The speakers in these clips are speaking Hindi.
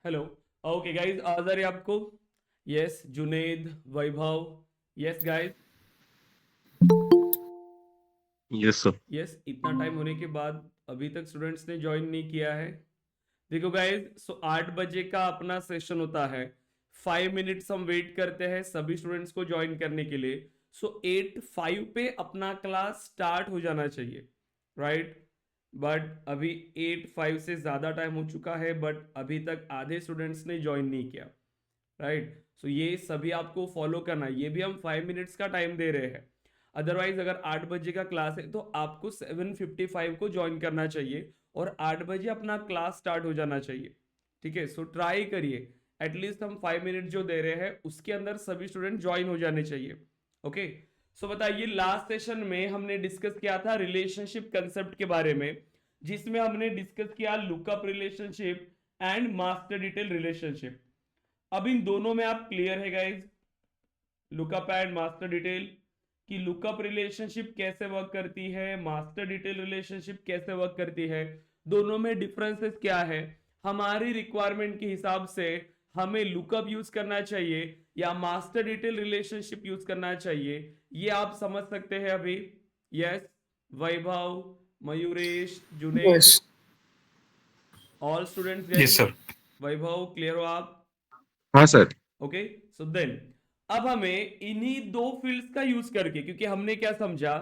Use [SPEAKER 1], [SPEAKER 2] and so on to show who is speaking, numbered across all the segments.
[SPEAKER 1] हेलो। ओके गाइस, आवाज आ रही है आपको? Yes, Junaid, Vaibhav. Yes guys.
[SPEAKER 2] Yes sir.
[SPEAKER 1] Yes, इतना टाइम होने के बाद अभी तक स्टूडेंट्स ने ज्वाइन नहीं किया है। देखो गाइस, 8 बजे का अपना सेशन होता है। 5 मिनट्स हम वेट करते हैं सभी स्टूडेंट्स को ज्वाइन करने के लिए। 8:05 पे अपना क्लास स्टार्ट हो जाना चाहिए, राइट? बट अभी 8:05 से ज्यादा टाइम हो चुका है, बट अभी तक आधे स्टूडेंट्स ने ज्वाइन नहीं किया, राइट? सो ये सभी आपको फॉलो करना है। ये भी हम 5 मिनट्स का टाइम दे रहे हैं। अदरवाइज अगर 8 बजे का क्लास है तो आपको 7:55 को ज्वाइन करना चाहिए और 8 बजे अपना क्लास स्टार्ट हो जाना चाहिए। ठीक है, सो ट्राई करिए। एटलीस्ट हम 5 मिनट जो दे रहे हैं उसके अंदर सभी स्टूडेंट ज्वाइन हो जाने चाहिए। ओके। सो बताइए, लास्ट सेशन में हमने डिस्कस किया था रिलेशनशिप कंसेप्ट के बारे में, जिसमें हमने डिस्कस किया lookup relationship and master detail relationship. अब इन दोनों में आप क्लियर है guys? Lookup and master detail की लुकअप रिलेशनशिप कैसे वर्क करती है, मास्टर डिटेल रिलेशनशिप कैसे वर्क करती है, दोनों में डिफरेंसेस क्या है, हमारी रिक्वायरमेंट के हिसाब से हमें लुकअप यूज करना चाहिए या मास्टर डिटेल रिलेशनशिप यूज करना चाहिए, ये आप समझ सकते हैं अभी। Yes, Vaibhav, Mayuresh, Junaid,
[SPEAKER 3] yes.
[SPEAKER 1] All students
[SPEAKER 2] yes
[SPEAKER 1] guys.
[SPEAKER 2] Sir.
[SPEAKER 1] Vaibhav, clear हो आप?
[SPEAKER 2] हाँ सर।
[SPEAKER 1] ओके। सो देन अब हमें इन्हीं दो फील्ड्स का यूज करके, क्योंकि हमने क्या समझा,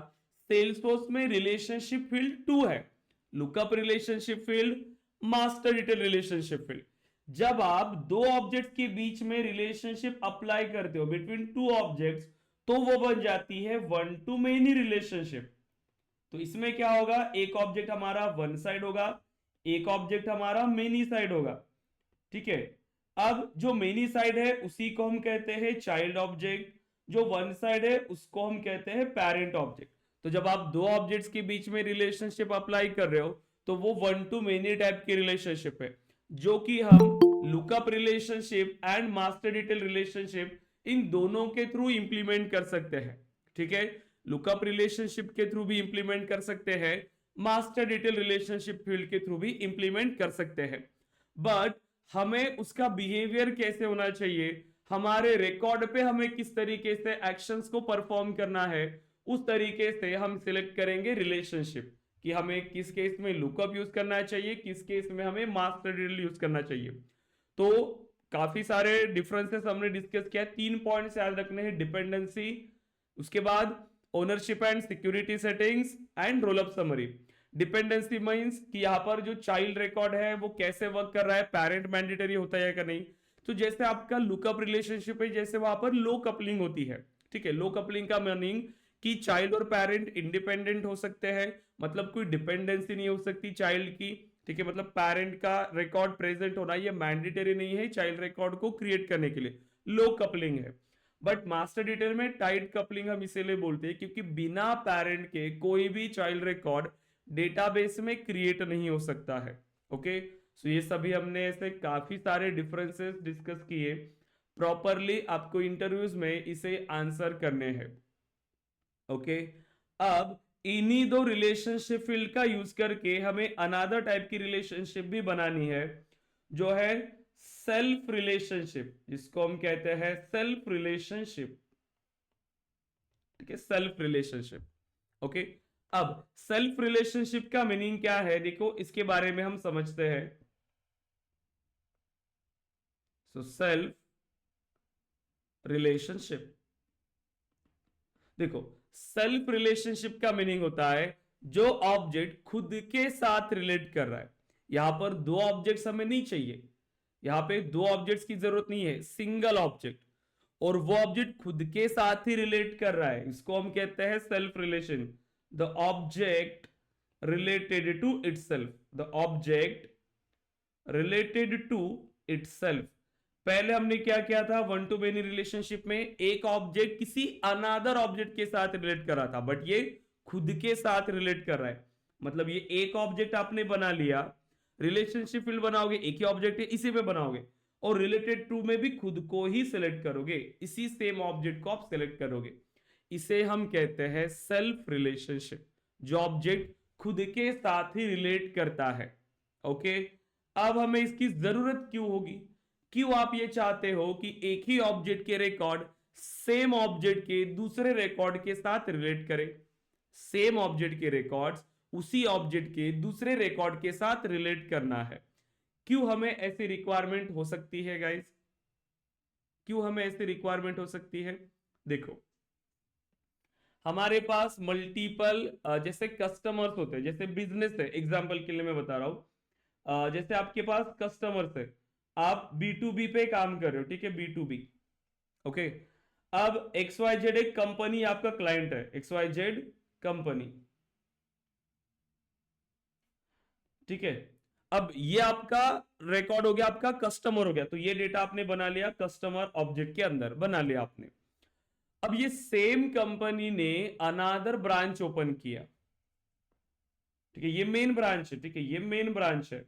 [SPEAKER 1] सेल्सफोर्स में रिलेशनशिप फील्ड 2 है, lookup relationship field, master detail relationship field. जब आप दो ऑब्जेक्ट्स के बीच में रिलेशनशिप अप्लाई करते हो बिटवीन टू ऑब्जेक्ट्स, तो वो बन जाती है वन टू मेनी रिलेशनशिप। तो इसमें क्या होगा, एक ऑब्जेक्ट हमारा वन साइड होगा, एक ऑब्जेक्ट हमारा मेनी साइड होगा। ठीक है। अब जो मेनी साइड है उसी को हम कहते हैं चाइल्ड ऑब्जेक्ट, जो वन साइड है उसको हम कहते हैं पेरेंट ऑब्जेक्ट। तो जब आप दो ऑब्जेक्ट्स के बीच में रिलेशनशिप अप्लाई कर रहे हो तो वो वन टू मेनी टाइप की रिलेशनशिप है, जो कि हम lookup relationship and master detail relationship in दोनों के थ्रू इंप्लीमेंट कर सकते हैं। ठीक है, लुकअप रिलेशनशिप के थ्रू भी इंप्लीमेंट कर सकते हैं, मास्टर डिटेल रिलेशनशिप फील्ड के थ्रू भी इंप्लीमेंट कर सकते हैं। बट हमें उसका बिहेवियर कैसे होना चाहिए, हमारे रिकॉर्ड पे हमें किस तरीके से एक्शंस को परफॉर्म करना है, उस तरीके से हम सिलेक्ट करेंगे रिलेशनशिप कि हमें किस केस में लुकअप यूज करना चाहिए, किस केस में हमें मास्टर डिटेल यूज करना चाहिए। तो काफी सारे डिफरेंसेस हमने डिस्कस किया। 3 पॉइंट्स याद रखने हैं, डिपेंडेंसी, उसके बाद ownership and security settings and roll up summary. Dependency means कि यहाँ पर जो चाइल्ड रिकॉर्ड है वो कैसे वर्क कर रहा है, पेरेंट मैंडेटरी होता है या नहीं। तो जैसे आपका लुकअप रिलेशनशिप है, जैसे वहां पर लो कपलिंग होती है। ठीक है, लो कपलिंग का मीनिंग कि चाइल्ड और पेरेंट इंडिपेंडेंट हो सकते हैं, मतलब कोई डिपेंडेंसी नहीं हो सकती चाइल्ड की। ठीक है, मतलब पेरेंट का रिकॉर्ड प्रेजेंट होना ये मैंडेटरी नहीं है चाइल्ड रिकॉर्ड को क्रिएट करने के लिए, लो कपलिंग है। बट मास्टर डिटेल में टाइट कपलिंग हम इसीलिए बोलते हैं क्योंकि बिना पेरेंट के कोई भी चाइल्ड रिकॉर्ड डेटाबेस में क्रिएट नहीं हो सकता है। ओके। सो ये सभी हमने ऐसे काफी सारे डिफरेंसेस डिस्कस किए। प्रॉपरली आपको इंटरव्यूज में इसे आंसर करने हैं। ओके। अब इन्हीं दो रिलेशनशिप फील्ड का यूज करके हमें अनदर टाइप की रिलेशनशिप भी बनानी है, जो है सेल्फ रिलेशनशिप, जिसको हम कहते हैं सेल्फ रिलेशनशिप। ठीक है, सेल्फ रिलेशनशिप। ओके। अब सेल्फ रिलेशनशिप का मीनिंग क्या है, देखो इसके बारे में हम समझते हैं। सो सेल्फ रिलेशनशिप, देखो सेल्फ रिलेशनशिप का मीनिंग होता है जो ऑब्जेक्ट खुद के साथ रिलेट कर रहा है। यहां पर दो ऑब्जेक्ट्स हमें नहीं चाहिए, यहां पे दो ऑब्जेक्ट्स की जरूरत नहीं है, सिंगल ऑब्जेक्ट, और वो ऑब्जेक्ट खुद के साथ ही रिलेट कर रहा है, इसको हम कहते हैं self relation. The object related to itself, the object related to itself. पहले हमने क्या किया था, वन टू मेनी रिलेशनशिप में एक ऑब्जेक्ट किसी अनदर ऑब्जेक्ट के साथ रिलेट कर रहा था, बट ये खुद के साथ रिलेट कर रहा है। मतलब ये एक ऑब्जेक्ट आपने बना लिया, रिलेशनशिप फील्ड बनाओगे, एक ही ऑब्जेक्ट है इसी पे बनाओगे, और रिलेटेड टू में भी खुद को ही सिलेक्ट करोगे, इसी सेम ऑब्जेक्ट को आप सिलेक्ट करोगे। इसे हम कहते हैं सेल्फ रिलेशनशिप, जो ऑब्जेक्ट खुद के साथ ही रिलेट करता है। ओके। अब हमें इसकी जरूरत क्यों होगी, क्यों आप ये चाहते हो कि एक ही ऑब्जेक्ट के रिकॉर्ड सेम ऑब्जेक्ट के दूसरे रिकॉर्ड के साथ रिलेट करे, सेम ऑब्जेक्ट के रिकॉर्ड्स उसी ऑब्जेक्ट के दूसरे रिकॉर्ड के साथ रिलेट करना है। क्यों हमें ऐसी रिक्वायरमेंट हो सकती है गाइस? क्यों हमें ऐसी रिक्वायरमेंट हो सकती है? देखो, हमारे पास मल्टीपल जैसे कस्टमर्स होते हैं, जैसे बिजनेस है, एग्जांपल के लिए मैं बता रहा हूं, जैसे आपके पास कस्टमर्स है, आप B2B पे काम कर रहे हो, ठीक है, B2B, ओके। अब XYZ एक कंपनी आपका क्लाइंट है, XYZ कंपनी, ठीक है। अब ये आपका रिकॉर्ड हो गया, आपका कस्टमर हो गया, तो ये डेटा आपने बना लिया कस्टमर ऑब्जेक्ट के अंदर, बना लिया आपने। अब ये सेम कंपनी ने अनादर ब्रांच ओपन किया, ठीक है, ये मेन ब्रांच है, ठीक है, ये मेन ब्रांच है।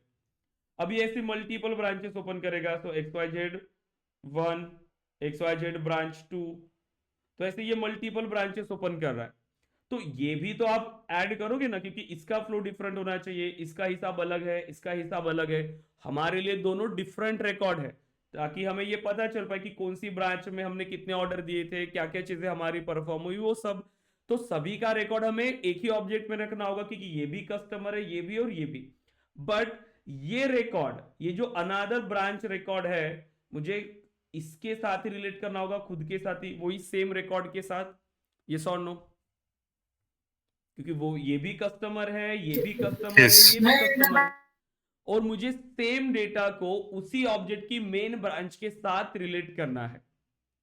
[SPEAKER 1] अब ये ऐसे मल्टीपल ब्रांचेस ओपन करेगा, तो XYZ1, XYZ ब्रांच 2, तो ऐसे ये मल्टीपल ब्रांचेस ओपन कर रहा है। तो ये भी तो आप ऐड करोगे ना, क्योंकि इसका फ्लो डिफरेंट होना चाहिए, इसका हिसाब अलग है, इसका हिसाब अलग है, हमारे लिए दोनों डिफरेंट रिकॉर्ड है, ताकि हमें ये पता चल पाए कि कौन सी ब्रांच में हमने कितने ऑर्डर दिए थे, क्या क्या चीजें हमारी परफॉर्म हुई, वो सब। तो सभी का रिकॉर्ड हमें एक ही ऑब्जेक्ट में रखना होगा, क्योंकि ये भी कस्टमर है, ये भी और ये भी। बट ये रिकॉर्ड, ये जो अनादर ब्रांच रिकॉर्ड है, मुझे इसके साथ ही रिलेट करना होगा, खुद के साथ ही, वही सेम रिकॉर्ड के साथ। ये और नो? क्योंकि वो ये भी कस्टमर है, ये भी कस्टमर है,
[SPEAKER 2] Yes.
[SPEAKER 1] ये भी कस्टमर है, और मुझे सेम डेटा को उसी ऑब्जेक्ट की मेन ब्रांच के साथ रिलेट करना है,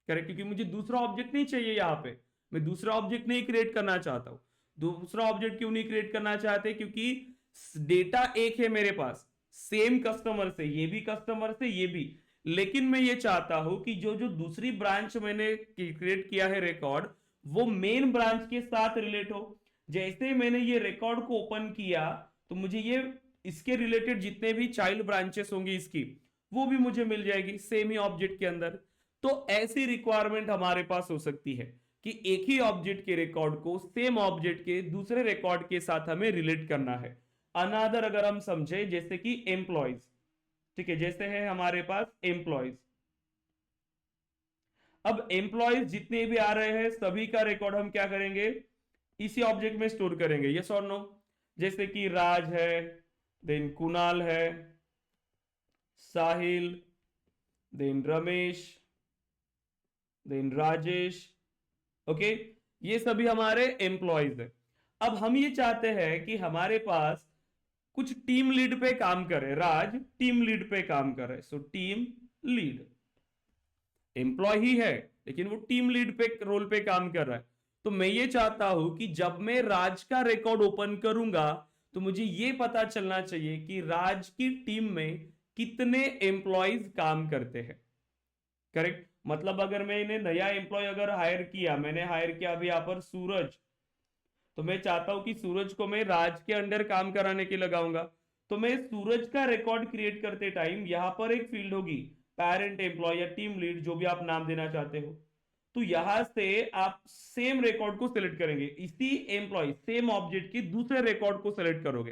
[SPEAKER 1] करेक्ट? क्योंकि मुझे दूसरा ऑब्जेक्ट नहीं चाहिए, यहां पे मैं दूसरा ऑब्जेक्ट नहीं क्रिएट करना चाहता हूं। दूसरा ऑब्जेक्ट क्यों नहीं क्रिएट करना चाहते? क्योंकि डेटा एक है मेरे पास, सेम कस्टमर से, ये भी कस्टमर से, ये भी, लेकिन मैं ये चाहता हूं कि जो जो दूसरी ब्रांच मैंने क्रिएट किया है रिकॉर्ड, वो मेन ब्रांच के साथ रिलेट हो। जैसे मैंने ये रिकॉर्ड को ओपन किया, तो मुझे ये इसके रिलेटेड जितने भी चाइल्ड ब्रांचेस होंगी इसकी, वो भी मुझे मिल जाएगी सेम ही ऑब्जेक्ट के अंदर। तो ऐसी रिक्वायरमेंट हमारे पास हो सकती है कि एक ही ऑब्जेक्ट के रिकॉर्ड को सेम ऑब्जेक्ट के दूसरे रिकॉर्ड के साथ हमें रिलेट करना है। अनादर अगर हम समझे, जैसे कि एम्प्लॉयज, ठीक है, जैसे है हमारे पास एम्प्लॉयज। अब एम्प्लॉयज जितने भी आ रहे हैं, सभी का रिकॉर्ड हम क्या करेंगे? इसी ऑब्जेक्ट में स्टोर करेंगे, यस और नो? जैसे कि राज है, देन कुणाल है, Sahil, then Ramesh, then Rajesh, okay, ये सभी हमारे एम्प्लॉयज है। अब हम ये चाहते हैं कि हमारे पास कुछ टीम लीड पे काम करे, राज टीम लीड पे काम करे, सो टीम लीड एम्प्लॉय ही है, लेकिन वो टीम लीड पे रोल पे काम कर रहा है। तो मैं ये चाहता हूं कि जब मैं राज का रिकॉर्ड ओपन करूंगा, तो मुझे ये पता चलना चाहिए कि राज की टीम में कितने एम्प्लॉयज काम करते हैं, करेक्ट? मतलब अगर मैंने नया एम्प्लॉय अगर हायर किया, मैंने हायर किया अभी यहां पर सूरज, तो मैं चाहता हूं कि सूरज को मैं राज के अंडर काम कराने के लगाऊंगा। तो मैं सूरज का रिकॉर्ड क्रिएट करते टाइम यहां पर एक फील्ड होगी, पेरेंट एम्प्लॉय या टीम लीड, जो भी आप नाम देना चाहते हो। तो यहां से आप सेम रिकॉर्ड को सिलेक्ट करेंगे, इसी एम्प्लॉय सेम ऑब्जेक्ट की दूसरे रिकॉर्ड को सिलेक्ट करोगे,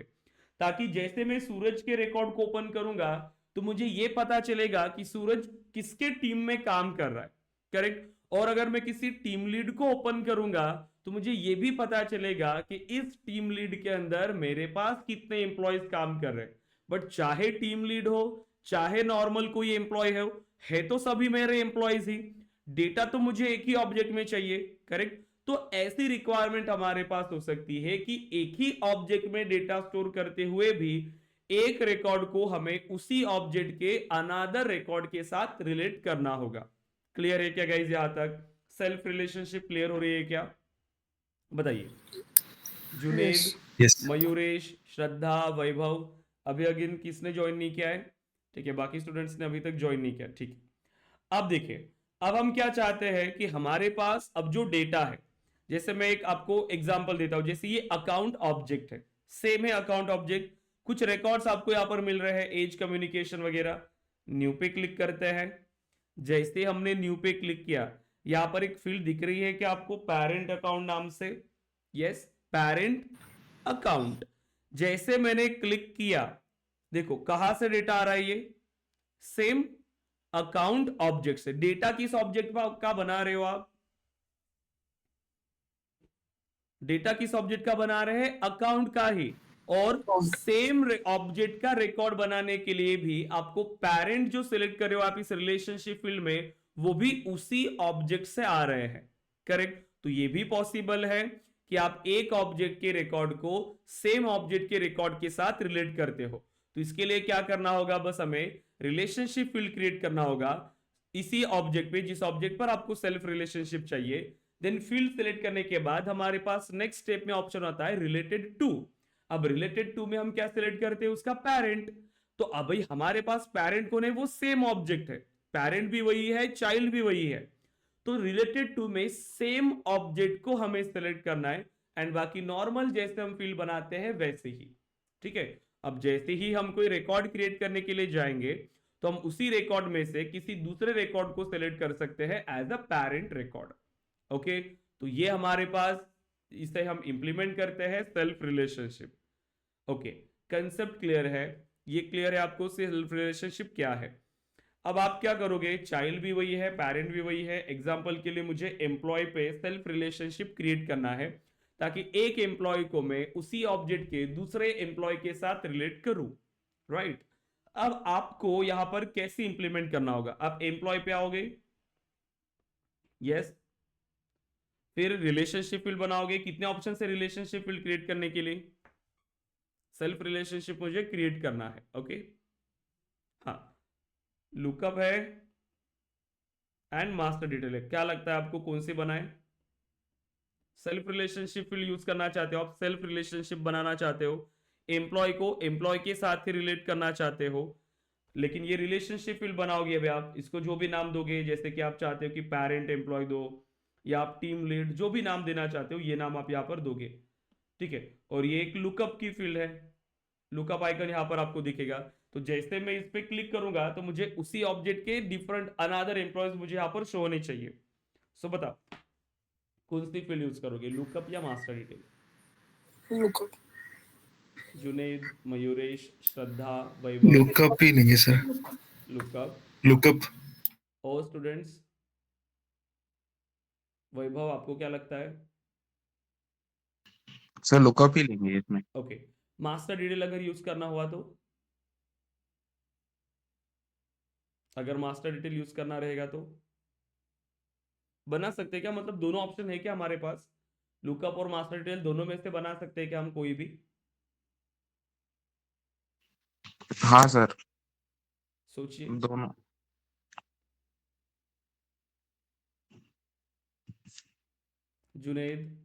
[SPEAKER 1] ताकि जैसे मैं सूरज के रिकॉर्ड को ओपन करूंगा, तो मुझे यह पता चलेगा कि सूरज किसके टीम में काम कर रहा है, करेक्ट? और अगर मैं किसी टीम लीड को ओपन करूंगा, तो मुझे यह भी पता चलेगा कि इस टीम लीड के अंदर मेरे पास कितने एम्प्लॉयज काम कर रहे हैं। बट चाहे टीम लीड हो, चाहे नॉर्मल कोई एम्प्लॉय है तो सभी मेरे एम्प्लॉयज ही, डेटा तो मुझे एक ही ऑब्जेक्ट में चाहिए, करेक्ट? तो ऐसी रिक्वायरमेंट हमारे पास हो सकती है कि एक ही ऑब्जेक्ट में डेटा स्टोर करते हुए भी एक रिकॉर्ड को हमें उसी ऑब्जेक्ट के अनादर रिकॉर्ड के साथ रिलेट करना होगा। क्लियर है क्या गाइस? यहां तक सेल्फ रिलेशनशिप क्लियर हो रही है क्या? बताइए। जुनेद,
[SPEAKER 3] Yes.
[SPEAKER 2] Yes.
[SPEAKER 1] मयूरेश, श्रद्धा, वैभव, अभी अगिन किसने ज्वाइन नहीं किया है? ठीक है, बाकी स्टूडेंट्स ने अभी तक ज्वाइन नहीं किया, ठीक है। अब देखिए, अब हम क्या चाहते हैं कि हमारे पास अब जो डेटा है, जैसे मैं एक आपको एग्जांपल देता हूं, जैसे ये अकाउंट ऑब्जेक्ट है, सेम है अकाउंट ऑब्जेक्ट, कुछ रिकॉर्ड्स आपको यहां पर मिल रहे हैं, एज, कम्युनिकेशन वगैरह। न्यू पे क्लिक करते हैं। जैसे हमने न्यू पे क्लिक किया, यहां पर एक फील्ड दिख रही है कि आपको पेरेंट अकाउंट नाम से, यस, पेरेंट अकाउंट। जैसे मैंने क्लिक किया, देखो कहां से डेटा आ रहा है, ये सेम अकाउंट ऑब्जेक्ट से। डेटा किस ऑब्जेक्ट का बना रहे हो आप? डेटा किस ऑब्जेक्ट का बना रहे हैं? अकाउंट का ही। और सेम ऑब्जेक्ट का रिकॉर्ड बनाने के लिए भी आपको पेरेंट जो सिलेक्ट करे हो आप इस रिलेशनशिप फील्ड में, वो भी उसी ऑब्जेक्ट से आ रहे हैं। करेक्ट। तो ये भी पॉसिबल है कि आप एक ऑब्जेक्ट के रिकॉर्ड को सेम ऑब्जेक्ट के रिकॉर्ड के साथ रिलेट करते हो। तो इसके लिए क्या करना होगा? बस हमें रिलेशनशिप फील्ड क्रिएट करना होगा इसी ऑब्जेक्ट पे, जिस ऑब्जेक्ट पर आपको सेल्फ रिलेशनशिप चाहिए। देन फील्ड सेलेक्ट करने के बाद हमारे पास नेक्स्ट स्टेप में ऑप्शन आता है रिलेटेड टू। अब रिलेटेड टू में हम क्या सेलेक्ट करते हैं? उसका पेरेंट। तो अब भाई हमारे पास पेरेंट कौन है? वो सेम ऑब्जेक्ट है, पेरेंट भी वही है, चाइल्ड भी वही है। तो रिलेटेड टू में सेम ऑब्जेक्ट को हमें सेलेक्ट करना है, एंड बाकी नॉर्मल जैसे हम फील्ड बनाते हैं वैसे ही। ठीक है। अब जैसे ही हम कोई रिकॉर्ड क्रिएट करने के लिए जाएंगे, तो हम उसी रिकॉर्ड में से किसी दूसरे रिकॉर्ड को सेलेक्ट कर सकते हैं as a parent record. Okay. तो ये हमारे पास, इसे हम इंप्लीमेंट करते हैं self relationship. Okay. Concept clear है? ये क्लियर है आपको सेल्फ रिलेशनशिप क्या है? अब आप क्या करोगे? चाइल्ड भी वही है, पेरेंट भी वही है। एग्जांपल के लिए मुझे एम्प्लॉय पे सेल्फ रिलेशनशिप क्रिएट करना है, ताकि एक एम्प्लॉय को मैं उसी ऑब्जेक्ट के दूसरे एम्प्लॉय के साथ रिलेट करूं। राइट। अब आपको यहां पर कैसे इंप्लीमेंट करना होगा? आप एम्प्लॉय पे आओगे, यस। फिर रिलेशनशिप फील्ड बनाओगे। कितने ऑप्शन से रिलेशनशिप फील्ड क्रिएट करने के लिए? सेल्फ रिलेशनशिप मुझे क्रिएट करना है। ओके। हाँ, लुकअप है एंड मास्टर डिटेल है। क्या लगता है आपको कौन सी बनाए? सेल्फ रिलेशनशिप फील्ड यूज करना चाहते हो आप? सेल्फ रिलेशनशिप बनाना चाहते हो, एम्प्लॉय को एम्प्लॉय के साथ ही रिलेट करना चाहते हो, लेकिन ये रिलेशनशिप फील्ड बनाओगे अभी आप, इसको जो भी नाम दोगे, जैसे कि आप चाहते हो कि पेरेंट एम्प्लॉय दो, या आप टीम लीड, जो भी नाम देना चाहते हो ये नाम आप यहाँ पर दोगे। ठीक है। और ये एक लुकअप की फील्ड है, लुकअप आइकन यहाँ पर आपको दिखेगा। तो जैसे मैं इस पे क्लिक करूंगा तो मुझे उसी ऑब्जेक्ट के डिफरेंट अनदर एम्प्लॉयज मुझे यहाँ पर शो होने चाहिए। सो बताओ कौन सी फील्ड यूज करोगे, लुकअप या master detail?
[SPEAKER 3] Lookup.
[SPEAKER 1] Junaid, Mayuresh, Shraddha, Vaibhav.
[SPEAKER 3] Lookup ही लेंगे सर।
[SPEAKER 1] लुकअप।
[SPEAKER 3] लुकअप।
[SPEAKER 1] और स्टूडेंट्स, वैभव आपको क्या लगता है?
[SPEAKER 2] सर लुकअप ही लेंगे इसमें।
[SPEAKER 1] ओके। मास्टर डिटेल अगर यूज करना हुआ तो? अगर मास्टर डिटेल यूज करना रहेगा तो बना सकते हैं क्या? मतलब दोनों ऑप्शन है क्या हमारे पास? लुकअप और मास्टर डिटेल दोनों में से बना सकते हैं क्या हम कोई भी?
[SPEAKER 2] हाँ सर,
[SPEAKER 1] सोचिए।
[SPEAKER 2] दोनों।
[SPEAKER 1] जुनेद,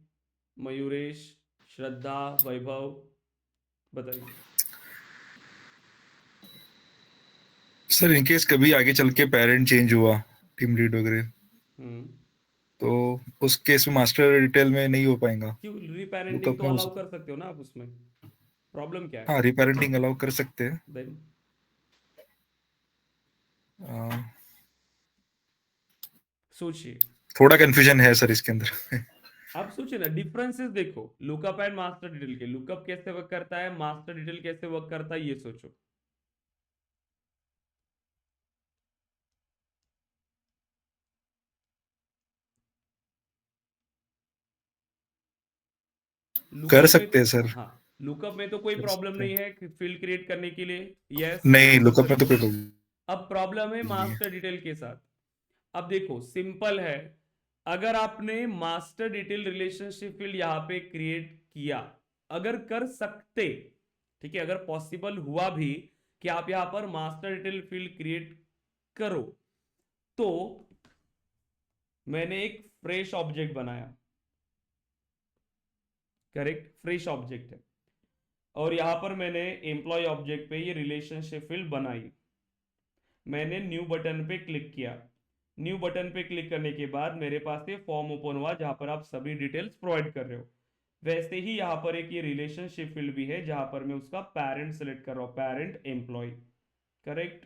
[SPEAKER 1] मयूरेश, श्रद्धा, वैभव, बताइए।
[SPEAKER 3] सर इनकेस कभी आगे चल के पेरेंट चेंज हुआ, टीम लीड वगैरह,
[SPEAKER 1] हम्म।
[SPEAKER 3] तो उस केस में मास्टर डिटेल में नहीं हो पाएगा।
[SPEAKER 1] क्यों? रीपेरेंटिंग
[SPEAKER 3] लुकअप
[SPEAKER 1] तो
[SPEAKER 3] में हो
[SPEAKER 1] अलाउ
[SPEAKER 3] सकता।
[SPEAKER 1] कर सकते हो ना आप उसमें, प्रॉब्लम क्या है?
[SPEAKER 3] हाँ, रिपेरेंटिंग अलाउ कर सकते हैं।
[SPEAKER 1] देन
[SPEAKER 3] आ,
[SPEAKER 1] सोचिए।
[SPEAKER 3] थोड़ा कंफ्यूजन है सर इसके अंदर।
[SPEAKER 1] आप सोचिए ना, डिफरेंसेस देखो लुकअप एंड मास्टर डिटेल के। लुकअप कैसे वर्क करता है, मास्टर डिटेल कैसे वर्क करता है, ये सोचो।
[SPEAKER 3] कर
[SPEAKER 1] लुकअप में,
[SPEAKER 3] सकते हैं सर।
[SPEAKER 1] हाँ, लुकअप में तो कोई
[SPEAKER 3] कर
[SPEAKER 1] प्रॉब्लम
[SPEAKER 3] सकते
[SPEAKER 1] नहीं
[SPEAKER 3] हैं।
[SPEAKER 1] है फील्ड क्रिएट करने के लिए। यस।
[SPEAKER 3] नहीं, लुकअप में तो कोई प्रॉब्लम
[SPEAKER 1] अब प्रॉब्लम है
[SPEAKER 3] नहीं है।
[SPEAKER 1] मास्टर डिटेल के साथ। अब देखो सिंपल है, अगर आपने मास्टर डिटेल रिलेशनशिप फील्ड यहां पे क्रिएट किया, अगर कर सकते, ठीक है, अगर पॉसिबल हुआ भी कि आप यहां पर मास्टर डिटेल फील्ड क्रिएट करो, तो मैंने एक फ्रेश ऑब्जेक्ट बनाया। करेक्ट, फ्रेश ऑब्जेक्ट है, और यहां पर मैंने एम्प्लॉय ऑब्जेक्ट पे ये रिलेशनशिप फील्ड बनाई। मैंने न्यू बटन पे क्लिक किया। न्यू बटन पे क्लिक करने के बाद मेरे पास ये फॉर्म ओपन हुआ जहां पर आप सभी डिटेल्स प्रोवाइड कर रहे हो। वैसे ही यहां पर एक ये रिलेशनशिप फील्ड भी है जहां पर मैं उसका पेरेंट सेलेक्ट कर रहा हूं, पेरेंट एम्प्लॉय। करेक्ट।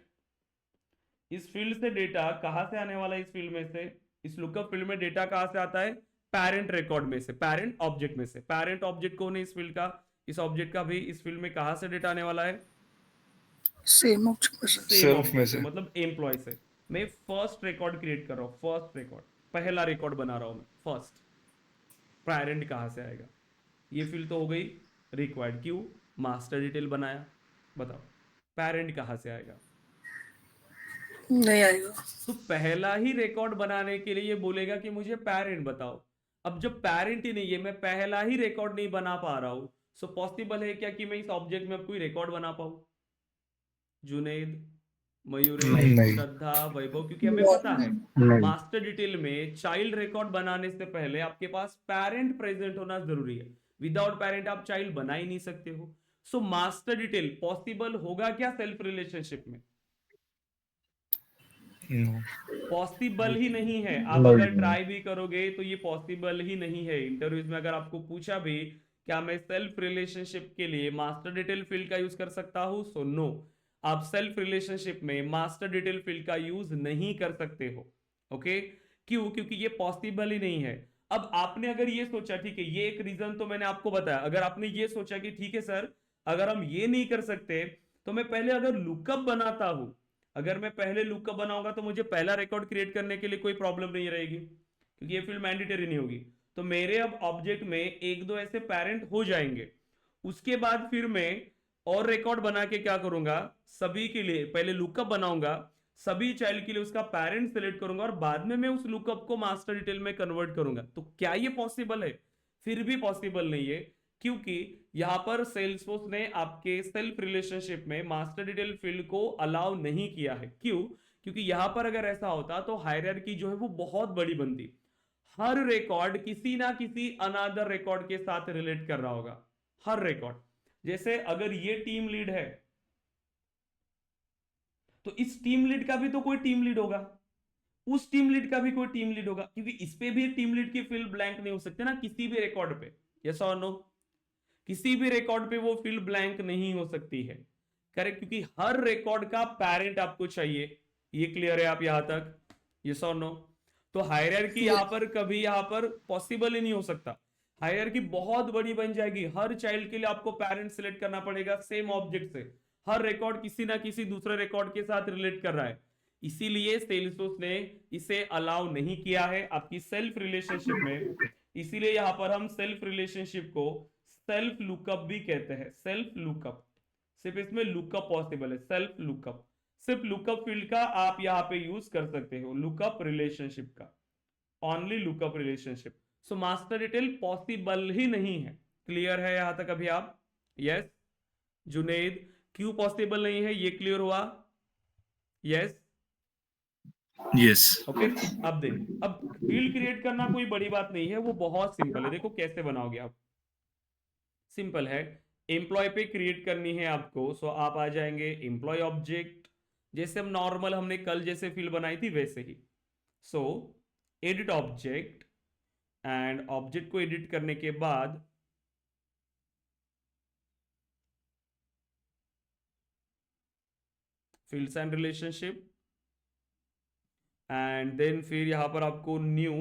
[SPEAKER 1] इस फील्ड से डेटा कहां से आने वाला है? इस फील्ड में से, इस लुकअप फील्ड में डेटा कहां से आता है? पेरेंट रिकॉर्ड में से, पेरेंट ऑब्जेक्ट में से। पेरेंट ऑब्जेक्ट कौन है इस फील्ड का? इस ऑब्जेक्ट का भी इस फील्ड में कहां से डेटा आने वाला है?
[SPEAKER 3] सेम ऑब्जेक्ट में सर।
[SPEAKER 1] सेम
[SPEAKER 3] सेल्फ में
[SPEAKER 1] ऑब्जेक्ट से,
[SPEAKER 3] से।
[SPEAKER 1] मतलब एम्प्लॉय से। मैं फर्स्ट रिकॉर्ड क्रिएट कर रहा हूँ, फर्स्ट रिकॉर्ड, पहला रिकॉर्ड बना रहा हूं मैं फर्स्ट। पेरेंट कहां से आएगा? ये फील्ड तो हो गई रिक्वायर्ड, क्यों? मास्टर डिटेल बनाया, बताओ पेरेंट कहां से आएगा?
[SPEAKER 4] नहीं आएगा।
[SPEAKER 1] तो पहला ही रिकॉर्ड बनाने के लिए ये बोलेगा कि मुझे पेरेंट बताओ। अब जब पेरेंट ही नहीं है, मैं पहला ही रिकॉर्ड नहीं बना पा रहा हूं, सो पॉसिबल है क्या कि मैं इस ऑब्जेक्ट में अब कोई रिकॉर्ड बना पाऊं? जुनेद, मयूरेश,
[SPEAKER 3] नहीं।
[SPEAKER 1] श्रद्धा, वैभव, क्योंकि हमें पता है
[SPEAKER 2] नहीं
[SPEAKER 1] मास्टर डिटेल में चाइल्ड रिकॉर्ड बनाने से पहले आपके पास पेरेंट प्रेजेंट होना जरूरी है। विदाउट पेरेंट आप चाइल्ड बना ही नहीं सकते हो। सो मास्टर डिटेल पॉसिबल होगा क्या सेल्फ रिलेशनशिप में?
[SPEAKER 3] No.
[SPEAKER 1] पॉसिबल ही नहीं है। आप
[SPEAKER 2] नहीं
[SPEAKER 1] अगर
[SPEAKER 2] नहीं
[SPEAKER 1] ट्राई भी करोगे तो ये पॉसिबल ही नहीं है। इंटरव्यूज में अगर आपको पूछा भी क्या मैं सेल्फ रिलेशनशिप के लिए मास्टर डिटेल फील्ड का यूज कर सकता हूं, सो नो, आप सेल्फ रिलेशनशिप में मास्टर डिटेल फील्ड का यूज नहीं कर सकते हो। ओके, क्यों? क्योंकि ये पॉसिबल ही नहीं है। अब आपने अगर ये सोचा, ठीक है, ये एक रीजन तो मैंने आपको बताया, अगर आपने ये सोचा कि ठीक है सर, अगर हम ये नहीं कर सकते तो मैं पहले अगर लुकअप बनाता हूं, अगर मैं पहले लुकअप बनाऊंगा तो मुझे पहला रिकॉर्ड क्रिएट करने के लिए कोई प्रॉब्लम नहीं रहेगी, क्योंकि ये फील्ड मैंडेटरी नहीं होगी। तो मेरे अब ऑब्जेक्ट में एक दो ऐसे पेरेंट हो जाएंगे। उसके बाद फिर मैं और रिकॉर्ड बना के क्या करूंगा, सभी के लिए पहले लुकअप बनाऊंगा, सभी चाइल्ड के लिए उसका पेरेंट सेलेक्ट करूंगा और बाद में मैं उस लुकअप को मास्टर डिटेल में कन्वर्ट करूंगा। तो क्या ये पॉसिबल है? फिर भी पॉसिबल नहीं है, क्योंकि यहां पर सेल्सफोर्स ने आपके सेल्फ रिलेशनशिप में मास्टर डिटेल फील्ड को अलाउ नहीं किया है। क्यों? क्योंकि यहां पर अगर ऐसा होता तो हायरार्की जो है वो बहुत बड़ी बनती। हर रिकॉर्ड किसी ना किसी अनदर रिकॉर्ड के साथ रिलेट कर रहा होगा, हर रिकॉर्ड। जैसे अगर ये टीम लीड है तो इस टीम लीड का भी तो कोई टीम लीड होगा, उस टीम लीड का भी कोई टीम लीड होगा, क्योंकि इस पे भी टीम लीड की फील्ड ब्लैंक नहीं हो सकती ना किसी भी रिकॉर्ड पे। यस और नो? किसी भी रिकॉर्ड पे वो फील्ड ब्लैंक नहीं हो सकती है, करेक्ट? क्योंकि हर रिकॉर्ड का पेरेंट आपको चाहिए। ये क्लियर है आप यहां तक? यस और नो? तो हायरार्की यहां पर कभी यहां पर पॉसिबल ही नहीं हो सकता। हायरार्की बहुत बड़ी बन जाएगी, हर चाइल्ड के लिए आपको पेरेंट सिलेक्ट करना पड़ेगा सेम ऑब्जेक्ट से। हर रिकॉर्ड किसी ना किसी दूसरे रिकॉर्ड के साथ रिलेट कर रहा है, इसीलिए सेल्सफोर्स ने इसे अलाउ नहीं किया है आपकी सेल्फ रिलेशनशिप में। इसीलिए यहां पर हम सेल्फ रिलेशनशिप को सेल्फ लुकअप भी कहते हैं, सेल्फ लुकअप। सिर्फ इसमें लुकअप पॉसिबल है, सेल्फ लुकअप। सिर्फ लुकअप फील्ड का आप यहां पे यूज कर सकते हो, लुकअप रिलेशनशिप का, only lookup relationship. So master detail possible ही नहीं है। क्लियर है यहां तक अभी आप? यस जुनेद, क्यों पॉसिबल नहीं है ये क्लियर हुआ? Yes
[SPEAKER 3] Yes.
[SPEAKER 1] ओके। अब देख, अब फील्ड क्रिएट करना कोई बड़ी बात नहीं है, वो बहुत सिंपल है। देखो कैसे बनाओगे आप, सिंपल है। एम्प्लॉय पे क्रिएट करनी है आपको, सो आप आ जाएंगे एम्प्लॉय ऑब्जेक्ट, जैसे हम नॉर्मल हमने कल जैसे फील्ड बनाई थी वैसे ही। So edit object, and object को एडिट करने के बाद fields and relationship, and then फिर यहां पर आपको न्यू।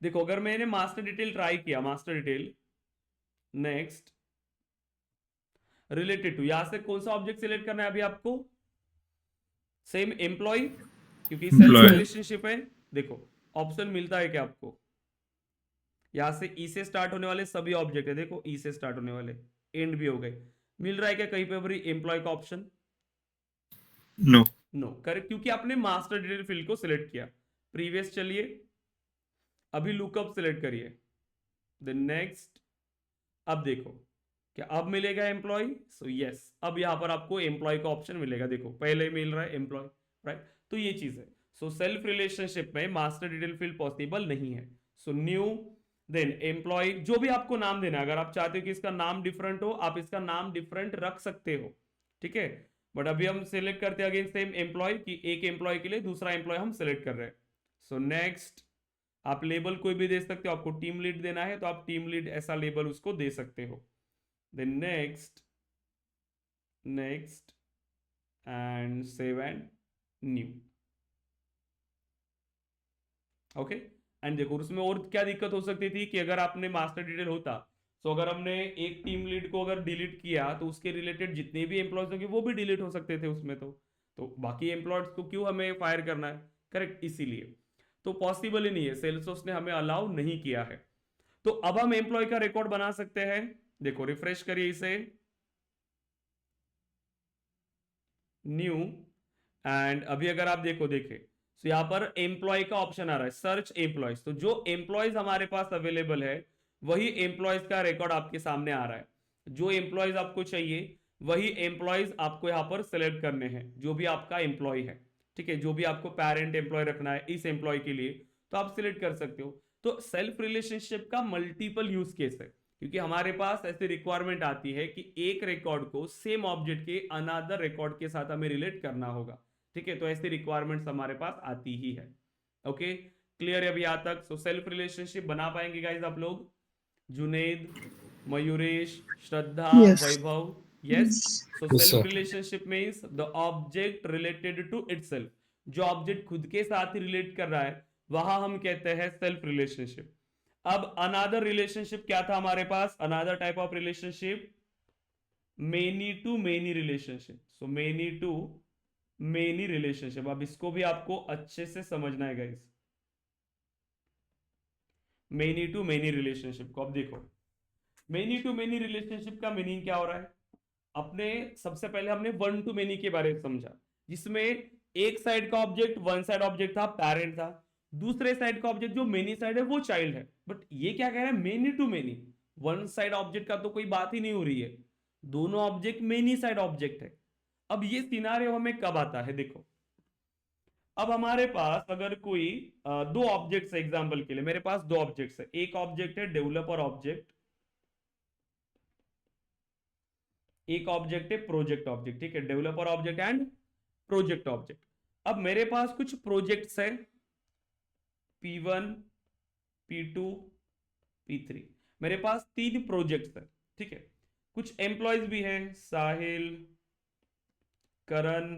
[SPEAKER 1] देखो अगर मैंने मास्टर डिटेल ट्राई किया, master detail, next related to, यहां से कौन सा ऑब्जेक्ट सिलेक्ट करना है अभी आपको? सेम एम्प्लॉय, क्योंकि सेल्फ
[SPEAKER 3] Employee.
[SPEAKER 1] रिलेशनशिप है। देखो ऑप्शन मिलता है क्या आपको? यहां से ई से स्टार्ट होने वाले सभी ऑब्जेक्ट है, देखो ई से स्टार्ट होने वाले, एंड भी हो गए। मिल रहा है क्या कहीं पे भी एम्प्लॉय का ऑप्शन?
[SPEAKER 3] No.
[SPEAKER 1] नो, करेक्ट, क्योंकि आपने मास्टर डिटेल फील्ड को सिलेक्ट किया। प्रीवियस चलिए, अभी लुकअप सिलेक्ट करिए, देन नेक्स्ट। अब देखो क्या अब मिलेगा एम्प्लॉय? सो यस, अब यहां पर आपको एम्प्लॉय का ऑप्शन मिलेगा, देखो पहले मिल रहा है एम्प्लॉय, राइट? तो ये चीज है। सो सेल्फ रिलेशनशिप में मास्टर डिटेल फील्ड पॉसिबल नहीं है। सो न्यू, देन एम्प्लॉय, जो भी आपको नाम देना है, अगर आप चाहते हो कि इसका नाम डिफरेंट हो, आप इसका नाम डिफरेंट रख सकते हो, ठीक है? बट अभी हम सिलेक्ट करते हैं अगेन सेम एम्प्लॉय, कि एक एम्प्लॉय के लिए दूसरा एम्प्लॉय हम सिलेक्ट कर रहे हैं। सो नेक्स्ट, आप लेबल कोई भी दे सकते हो, आपको टीम लीड देना है तो आप टीम लीड ऐसा लेबल उसको दे सकते हो। then next, next and save and new, okay. And देखो उसमें और क्या दिक्कत हो सकती थी कि अगर आपने मास्टर डिटेल होता सो अगर हमने एक टीम लीड को अगर डिलीट किया तो उसके रिलेटेड जितने भी एम्प्लॉयज होंगे वो भी डिलीट हो सकते थे उसमें। तो बाकी एम्प्लॉयज को क्यों हमें फायर करना है, करेक्ट, इसीलिए। तो पॉसिबल ही नहीं है, सेल्सफोर्स ने हमें अलाउ नहीं किया है। तो अब हम एम्प्लॉय का रिकॉर्ड बना सकते हैं। देखो रिफ्रेश करिए इसे, न्यू, एंड अभी अगर आप देखे तो यहां पर एम्प्लॉय का ऑप्शन आ रहा है, सर्च एम्प्लॉयज। तो जो एम्प्लॉयज हमारे पास अवेलेबल है वही एम्प्लॉयज का रिकॉर्ड आपके सामने आ रहा है। जो एम्प्लॉयज आपको चाहिए वही एम्प्लॉयज आपको यहां पर सेलेक्ट करने हैं, जो भी आपका एम्प्लॉय है, ठीक है। जो भी आपको पेरेंट एम्प्लॉय रखना है इस एम्प्लॉय के लिए तो आप सिलेक्ट कर सकते हो। तो सेल्फ रिलेशनशिप का मल्टीपल यूज केस है, क्योंकि हमारे पास ऐसी रिक्वायरमेंट आती है कि एक रिकॉर्ड को सेम ऑब्जेक्ट के अनदर रिकॉर्ड के साथ हमें रिलेट करना होगा, ठीक है। तो ऐसी रिक्वायरमेंट्स हमारे पास आती ही है। ओके, क्लियर है अभी यहां तक? सो सेल्फ रिलेशनशिप बना पाएंगे गाइज आप लोग? Junaid, Mayuresh, Shraddha,
[SPEAKER 4] Yes.
[SPEAKER 1] Vaibhav, yes. So
[SPEAKER 3] Yes,
[SPEAKER 1] self
[SPEAKER 3] sir.
[SPEAKER 1] Relationship means the object related to itself. जो ऑब्जेक्ट खुद के साथ ही रिलेट कर रहा है वहां हम कहते हैं सेल्फ रिलेशनशिप। अब अनादर रिलेशनशिप क्या था हमारे पास? Another type of relationship many to many relationship. So many to many relationship, अब इसको भी आपको अच्छे से समझना है guys. Many to many relationship को अब देखो, मेनी टू मेनी रिलेशनशिप का मीनिंग क्या हो रहा है? अपने सबसे पहले हमने वन टू मेनी के बारे में समझा, जिसमें एक साइड का ऑब्जेक्ट वन साइड ऑब्जेक्ट था, पेरेंट था, दूसरे साइड का ऑब्जेक्ट जो मेनी साइड है वो चाइल्ड है। बट ये क्या कह रहा है? Many to many, one side object का तो कोई बात ही नहीं हो रही है, दोनों ऑब्जेक्ट मेनी साइड ऑब्जेक्ट है। अब ये सिनारियो हमें कब आता है? देखो, अब हमारे पास अगर कोई दो ऑब्जेक्ट्स है, एग्जांपल के लिए मेरे पास दो ऑब्जेक्ट्स है। एक ऑब्जेक्ट है डेवलपर ऑब्जेक्ट, एक ऑब्जेक्ट है प्रोजेक्ट ऑब्जेक्ट, ठीक है। Developer object and project object. अब मेरे पास कुछ प्रोजेक्ट्स है P1, P2, P3, मेरे पास तीन प्रोजेक्ट्स है, ठीक है। कुछ एम्प्लॉयज भी हैं, साहिल, करण,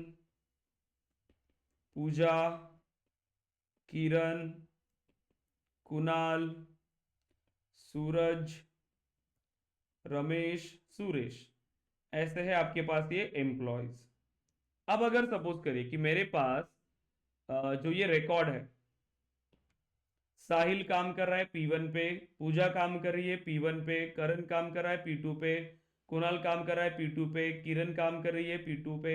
[SPEAKER 1] पूजा, किरण, कुणाल, सूरज, रमेश, सुरेश, ऐसे है आपके पास ये एम्प्लॉयज। अब अगर सपोज करिए कि मेरे पास जो ये रिकॉर्ड है, साहिल काम कर रहा है P1 पे, पूजा काम कर रही है P1 पे, करण काम कर रहा है P2 पे, कुणाल काम कर रहा है P2 पे, किरण काम कर रही है P2 पे,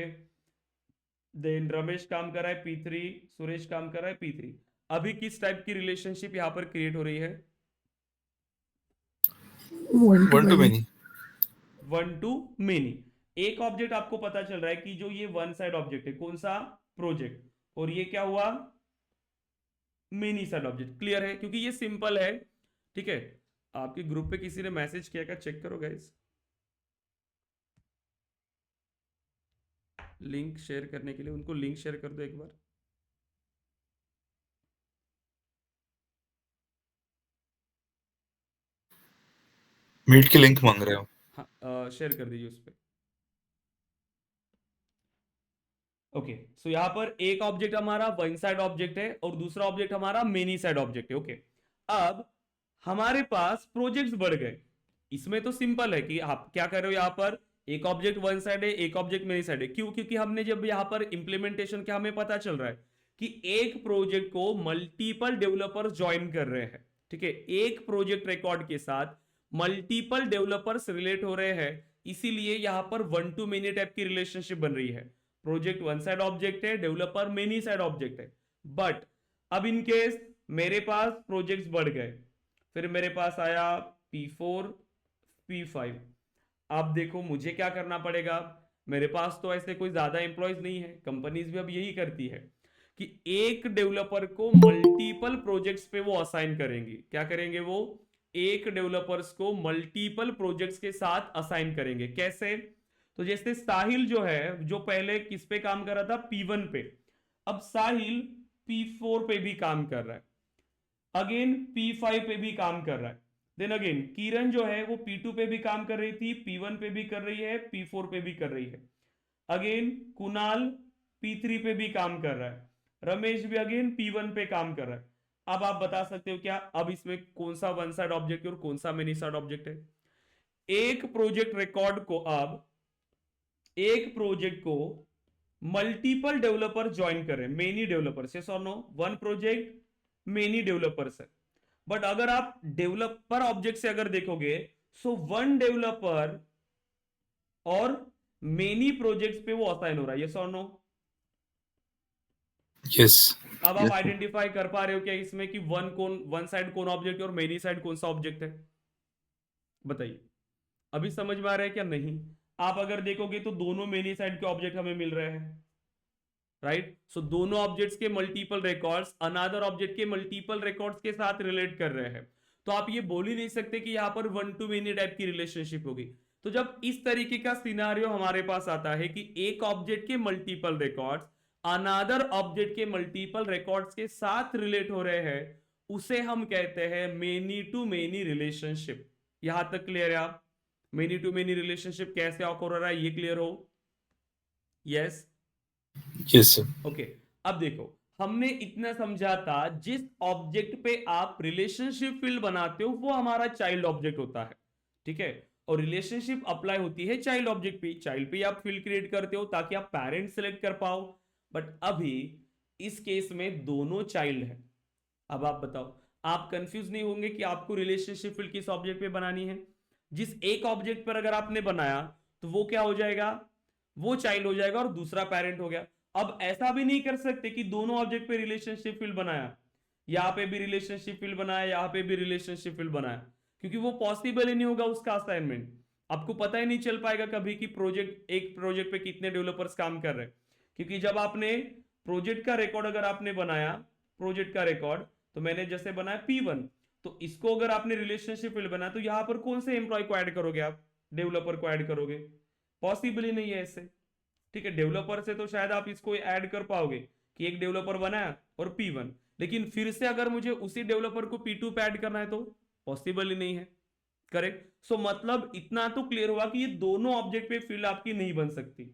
[SPEAKER 1] देन रमेश काम कर रहा है P3, सुरेश काम कर रहा है P3। अभी किस टाइप की रिलेशनशिप यहां पर क्रिएट हो रही है?
[SPEAKER 3] One to many.
[SPEAKER 1] One two many. एक ऑब्जेक्ट आपको पता चल रहा है कि जो ये वन साइड ऑब्जेक्ट है, कौन सा? प्रोजेक्ट। और ये क्या हुआ? Many side object. क्लियर है? क्योंकि ये सिंपल है, ठीक है। आपके ग्रुप पे किसी ने मैसेज किया, क्या चेक करो गाइस, लिंक शेयर करने के लिए उनको लिंक शेयर कर दो एक बार।
[SPEAKER 3] मीट की लिंक मांग रहे हो?
[SPEAKER 1] हाँ, शेयर कर दीजिए उस पर। ओके, सो यहां पर एक ऑब्जेक्ट हमारा वन साइड ऑब्जेक्ट है और दूसरा ऑब्जेक्ट हमारा मेनी साइड ऑब्जेक्ट है। ओके, अब हमारे पास प्रोजेक्ट्स बढ़ गए। इसमें तो सिंपल है कि आप क्या कर रहे हो, यहां पर एक ऑब्जेक्ट वन साइड है, एक ऑब्जेक्ट मेनी साइड है। क्यों? क्योंकि हमने जब यहां पर इंप्लीमेंटेशन किया हमें पता चल रहा है कि एक प्रोजेक्ट को मल्टीपल डेवलपर्स ज्वाइन कर रहे हैं, ठीक है। एक प्रोजेक्ट रिकॉर्ड के साथ मल्टीपल डेवलपर्स रिलेट हो रहे हैं, इसीलिए यहां पर वन टू मेनी टाइप की रिलेशनशिप बन रही है। प्रोजेक्ट वन साइड ऑब्जेक्ट है, डेवलपर मेनी साइड ऑब्जेक्ट है। बट अब इन केस मेरे पास प्रोजेक्ट्स बढ़ गए, फिर मेरे पास आया P4, P5। अब देखो मुझे क्या करना पड़ेगा, मेरे पास तो ऐसे कोई ज्यादा एम्प्लॉयज नहीं है, कंपनीज भी अब यही करती है कि एक डेवलपर को मल्टीपल प्रोजेक्ट्स पे वो असाइन करेंगे। क्या करेंगे? वो एक डेवलपर्स को मल्टीपल प्रोजेक्ट्स के साथ असाइन करेंगे। कैसे? तो जैसे साहिल जो है, जो पहले किस पे काम कर रहा था? P1 पे, अब साहिल P4 पे भी काम कर रहा है, अगेन P5 पे भी काम कर रहा है। देन अगेन किरण जो है वो P2 पे भी काम कर रही थी, P1 पे भी कर रही है, P4 पे भी कर रही है। अगेन कुणाल P3 पे भी काम कर रहा है, रमेश भी अगेन P1 पे काम कर रहा है। अब आप बता सकते हो क्या अब इसमें कौन सा वन साइड ऑब्जेक्ट है और कौन सा मेनी साइड ऑब्जेक्ट है? एक प्रोजेक्ट रिकॉर्ड को, अब एक प्रोजेक्ट को मल्टीपल डेवलपर ज्वाइन करें, मेनी डेवलपर्स, यस और no, one project many developers है। बट अगर आप डेवलपर ऑब्जेक्ट से अगर देखोगे, सो वन डेवलपर और मेनी प्रोजेक्ट्स पे वो असाइन हो रहा है, यस और नो।
[SPEAKER 3] यस।
[SPEAKER 1] अब आप आइडेंटिफाई कर पा रहे हो क्या इसमें कि वन साइड कौन ऑब्जेक्ट है और मेनी साइड कौन सा ऑब्जेक्ट है? बताइए, अभी समझ में आ रहा है क्या? नहीं। आप अगर देखोगे तो दोनों मेनी साइड के ऑब्जेक्ट हमें मिल रहे हैं, राइट। सो दोनों ऑब्जेक्ट्स के मल्टीपल रिकॉर्ड्स अनदर ऑब्जेक्ट के मल्टीपल रिकॉर्ड्स के साथ रिलेट कर रहे हैं। तो आप ये बोल ही नहीं सकते कि यहां पर वन टू मेनी टाइप की रिलेशनशिप होगी। तो जब इस तरीके का सिनारियो हमारे पास आता है कि एक ऑब्जेक्ट के मल्टीपल रिकॉर्ड्स अनदर ऑब्जेक्ट के मल्टीपल रिकॉर्ड्स के साथ रिलेट हो रहे हैं, उसे हम कहते हैं मेनी टू मेनी रिलेशनशिप। यहां तक क्लियर है? आप मेनी टू मेनी रिलेशनशिप कैसे ऑकर हो रहा है ये क्लियर हो? Yes,
[SPEAKER 3] yes sir.
[SPEAKER 1] ओके। अब देखो, हमने इतना समझा था, जिस ऑब्जेक्ट पे आप रिलेशनशिप फील्ड बनाते हो वो हमारा चाइल्ड ऑब्जेक्ट होता है, ठीक है। और रिलेशनशिप अप्लाई होती है चाइल्ड ऑब्जेक्ट पे, चाइल्ड पे आप फील्ड क्रिएट करते हो ताकि आप पेरेंट सेलेक्ट कर पाओ। बट अभी इस केस में दोनों चाइल्ड है। अब आप बताओ, आप कंफ्यूज नहीं होंगे कि आपको रिलेशनशिप फील्ड किस ऑब्जेक्ट पे बनानी है? जिस एक ऑब्जेक्ट पर अगर आपने बनाया तो वो क्या हो जाएगा? वो चाइल्ड हो जाएगा और दूसरा पेरेंट हो गया। अब ऐसा भी नहीं कर सकते कि दोनों ऑब्जेक्ट पे रिलेशनशिप फील्ड बनाया, यहां पे भी रिलेशनशिप फील्ड बनाया, यहां पे भी रिलेशनशिप फील्ड बनाया, क्योंकि वो पॉसिबल ही नहीं होगा उसका असाइनमेंट। आपको पता ही नहीं चल पाएगा कभी कि एक प्रोजेक्ट पे कितने डेवलपर्स काम कर रहे हैं। क्योंकि जब आपने प्रोजेक्ट का रिकॉर्ड अगर आपने बनाया, प्रोजेक्ट का रिकॉर्ड, तो मैंने जैसे बनाया P1, तो इसको अगर आपने रिलेशनशिप फील्ड बनाया तो यहां पर कौन से एम्प्लॉय को ऐड करोगे? आप डेवलपर को ऐड करोगे? पॉसिबल ही नहीं है ऐसे, ठीक है। डेवलपर से तो शायद आप इसको ऐड कर पाओगे कि एक डेवलपर बनाया और P1, लेकिन फिर से अगर मुझे उसी डेवलपर को P2 पे ऐड करना है तो पॉसिबल ही नहीं है, करेक्ट। सो मतलब इतना तो क्लियर हुआ कि ये दोनों ऑब्जेक्ट पे फील्ड आपकी नहीं बन सकती।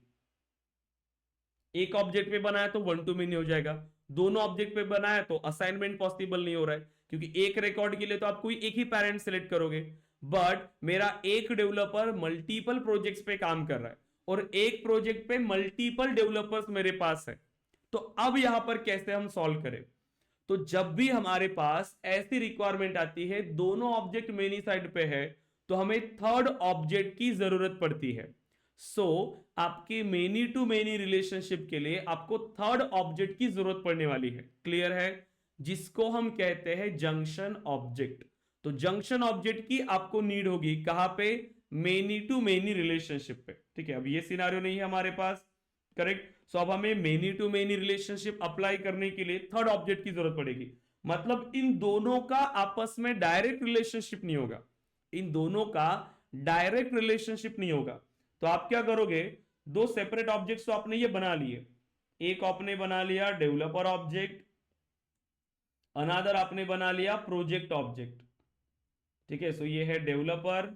[SPEAKER 1] एक ऑब्जेक्ट पे बनाया तो वन टू मेनी हो जाएगा, दोनों ऑब्जेक्ट पे बनाया तो असाइनमेंट पॉसिबल नहीं हो रहा है, क्योंकि एक रिकॉर्ड के लिए तो आप कोई एक ही पेरेंट सेलेक्ट करोगे। बट मेरा एक डेवलपर मल्टीपल प्रोजेक्ट्स पे काम कर रहा है और एक प्रोजेक्ट पे मल्टीपल डेवलपर्स मेरे पास है। तो अब यहां पर कैसे हम सॉल्व करें? तो जब भी हमारे पास ऐसी रिक्वायरमेंट आती है, दोनों ऑब्जेक्ट मेनी साइड पे है, तो हमें थर्ड ऑब्जेक्ट की जरूरत पड़ती है। सो आपके मेनी टू मेनी रिलेशनशिप के लिए आपको थर्ड ऑब्जेक्ट की जरूरत पड़ने वाली है, क्लियर है? जिसको हम कहते हैं जंक्शन ऑब्जेक्ट। तो जंक्शन ऑब्जेक्ट की आपको नीड होगी कहां पे? मेनी टू मेनी रिलेशनशिप पे, ठीक है। अब ये सिनारियो नहीं है हमारे पास, करेक्ट। सो अब हमें many to many relationship apply करने के लिए थर्ड ऑब्जेक्ट की जरूरत पड़ेगी। मतलब इन दोनों का आपस में डायरेक्ट रिलेशनशिप नहीं होगा, इन दोनों का डायरेक्ट रिलेशनशिप नहीं होगा। तो आप क्या करोगे? दो सेपरेट ऑब्जेक्ट्स तो आपने ये बना लिए, एक आपने बना लिया डेवलपर ऑब्जेक्ट, अनदर आपने बना लिया प्रोजेक्ट ऑब्जेक्ट, ठीक है। सो ये है डेवलपर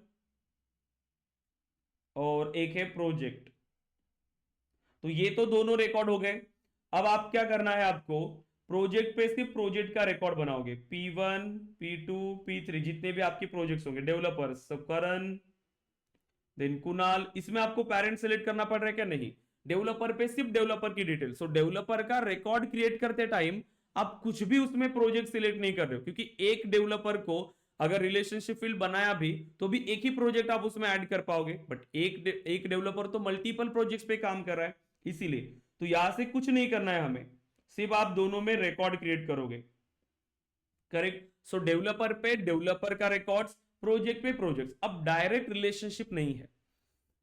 [SPEAKER 1] और एक है प्रोजेक्ट। तो ये तो दोनों रिकॉर्ड हो गए। अब आप क्या करना है? आपको प्रोजेक्ट पे सिर्फ प्रोजेक्ट का रिकॉर्ड बनाओगे, P1 P2 P3 जितने भी आपके प्रोजेक्ट्स होंगे, डेवलपर्स सब करण देन कुणाल। इसमें आपको पेरेंट सेलेक्ट करना पड़ रहा है क्या? नहीं, डेवलपर पे सिर्फ डेवलपर की डिटेल। सो डेवलपर का रिकॉर्ड क्रिएट करते टाइम आप कुछ भी उसमें प्रोजेक्ट सिलेक्ट नहीं कर रहे हो, क्योंकि एक डेवलपर को अगर रिलेशनशिप फील्ड बनाया भी तो भी एक ही प्रोजेक्ट आप उसमें ऐड कर पाओगे। बट एक डेवलपर तो मल्टीपल प्रोजेक्ट्स पे काम कर रहा है, इसीलिए तो यहां से कुछ नहीं करना है हमें, सिर्फ आप दोनों में रिकॉर्ड क्रिएट करोगे, करेक्ट। सो डेवलपर पे डेवलपर का रिकॉर्ड्स, प्रोजेक्ट पे प्रोजेक्ट्स। अब डायरेक्ट रिलेशनशिप नहीं है,